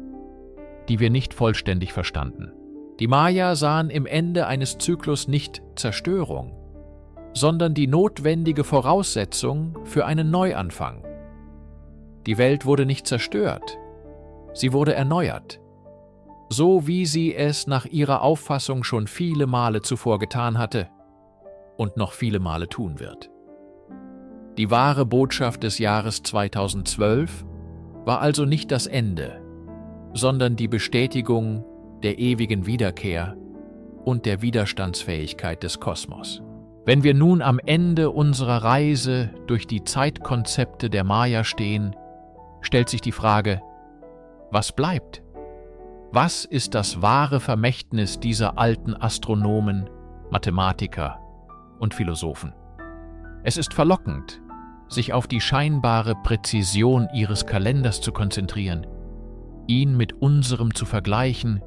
die wir nicht vollständig verstanden. Die Maya sahen im Ende eines Zyklus nicht Zerstörung, sondern die notwendige Voraussetzung für einen Neuanfang. Die Welt wurde nicht zerstört, sie wurde erneuert, so wie sie es nach ihrer Auffassung schon viele Male zuvor getan hatte und noch viele Male tun wird. Die wahre Botschaft des Jahres 2012 war also nicht das Ende, sondern die Bestätigung der ewigen Wiederkehr und der Widerstandsfähigkeit des Kosmos. Wenn wir nun am Ende unserer Reise durch die Zeitkonzepte der Maya stehen, stellt sich die Frage: Was bleibt? Was ist das wahre Vermächtnis dieser alten Astronomen, Mathematiker und Philosophen? Es ist verlockend, sich auf die scheinbare Präzision ihres Kalenders zu konzentrieren, ihn mit unserem zu vergleichen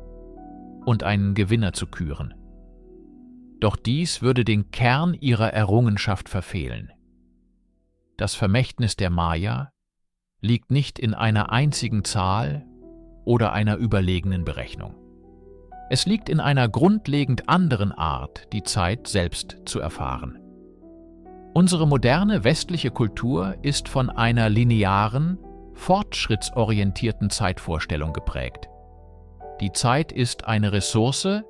und einen Gewinner zu küren. Doch dies würde den Kern ihrer Errungenschaft verfehlen. Das Vermächtnis der Maya liegt nicht in einer einzigen Zahl oder einer überlegenen Berechnung. Es liegt in einer grundlegend anderen Art, die Zeit selbst zu erfahren. Unsere moderne westliche Kultur ist von einer linearen, fortschrittsorientierten Zeitvorstellung geprägt. Die Zeit ist eine Ressource,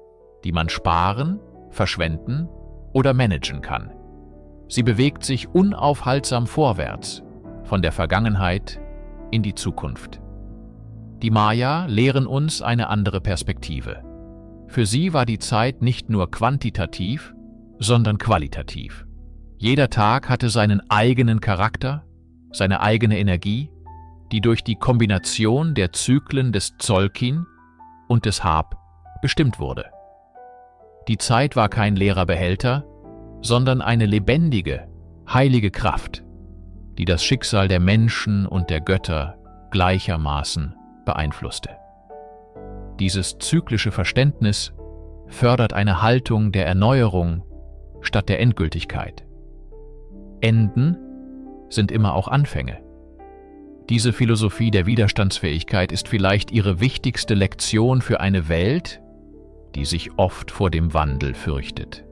die man sparen, verschwenden oder managen kann. Sie bewegt sich unaufhaltsam vorwärts, von der Vergangenheit in die Zukunft. Die Maya lehren uns eine andere Perspektive. Für sie war die Zeit nicht nur quantitativ, sondern qualitativ. Jeder Tag hatte seinen eigenen Charakter, seine eigene Energie, die durch die Kombination der Zyklen des Tzolkin und des Hab bestimmt wurde. Die Zeit war kein leerer Behälter, sondern eine lebendige, heilige Kraft, die das Schicksal der Menschen und der Götter gleichermaßen beeinflusste. Dieses zyklische Verständnis fördert eine Haltung der Erneuerung statt der Endgültigkeit. Enden sind immer auch Anfänge. Diese Philosophie der Widerstandsfähigkeit ist vielleicht ihre wichtigste Lektion für eine Welt, die sich oft vor dem Wandel fürchtet.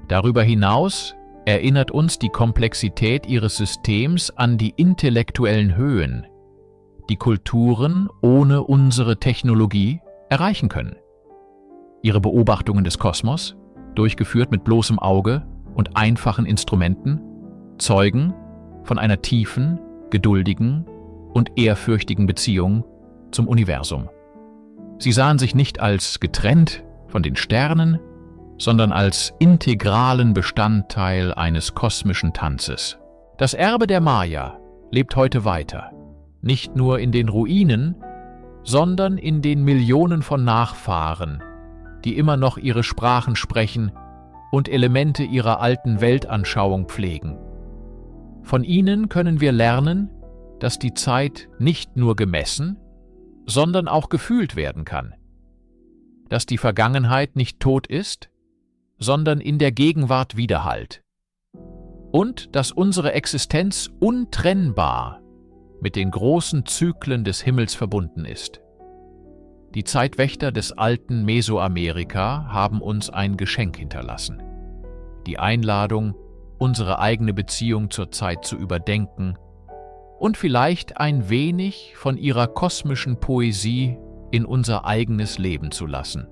Darüber hinaus erinnert uns die Komplexität ihres Systems an die intellektuellen Höhen, die Kulturen ohne unsere Technologie erreichen können. Ihre Beobachtungen des Kosmos, durchgeführt mit bloßem Auge und einfachen Instrumenten, zeugen von einer tiefen, geduldigen und ehrfürchtigen Beziehung zum Universum. Sie sahen sich nicht als getrennt von den Sternen, sondern als integralen Bestandteil eines kosmischen Tanzes. Das Erbe der Maya lebt heute weiter, nicht nur in den Ruinen, sondern in den Millionen von Nachfahren, die immer noch ihre Sprachen sprechen und Elemente ihrer alten Weltanschauung pflegen. Von ihnen können wir lernen, dass die Zeit nicht nur gemessen, sondern auch gefühlt werden kann. Dass die Vergangenheit nicht tot ist, sondern in der Gegenwart widerhallt. Und dass unsere Existenz untrennbar mit den großen Zyklen des Himmels verbunden ist. Die Zeitwächter des alten Mesoamerika haben uns ein Geschenk hinterlassen. Die Einladung, unsere eigene Beziehung zur Zeit zu überdenken und vielleicht ein wenig von ihrer kosmischen Poesie in unser eigenes Leben zu lassen.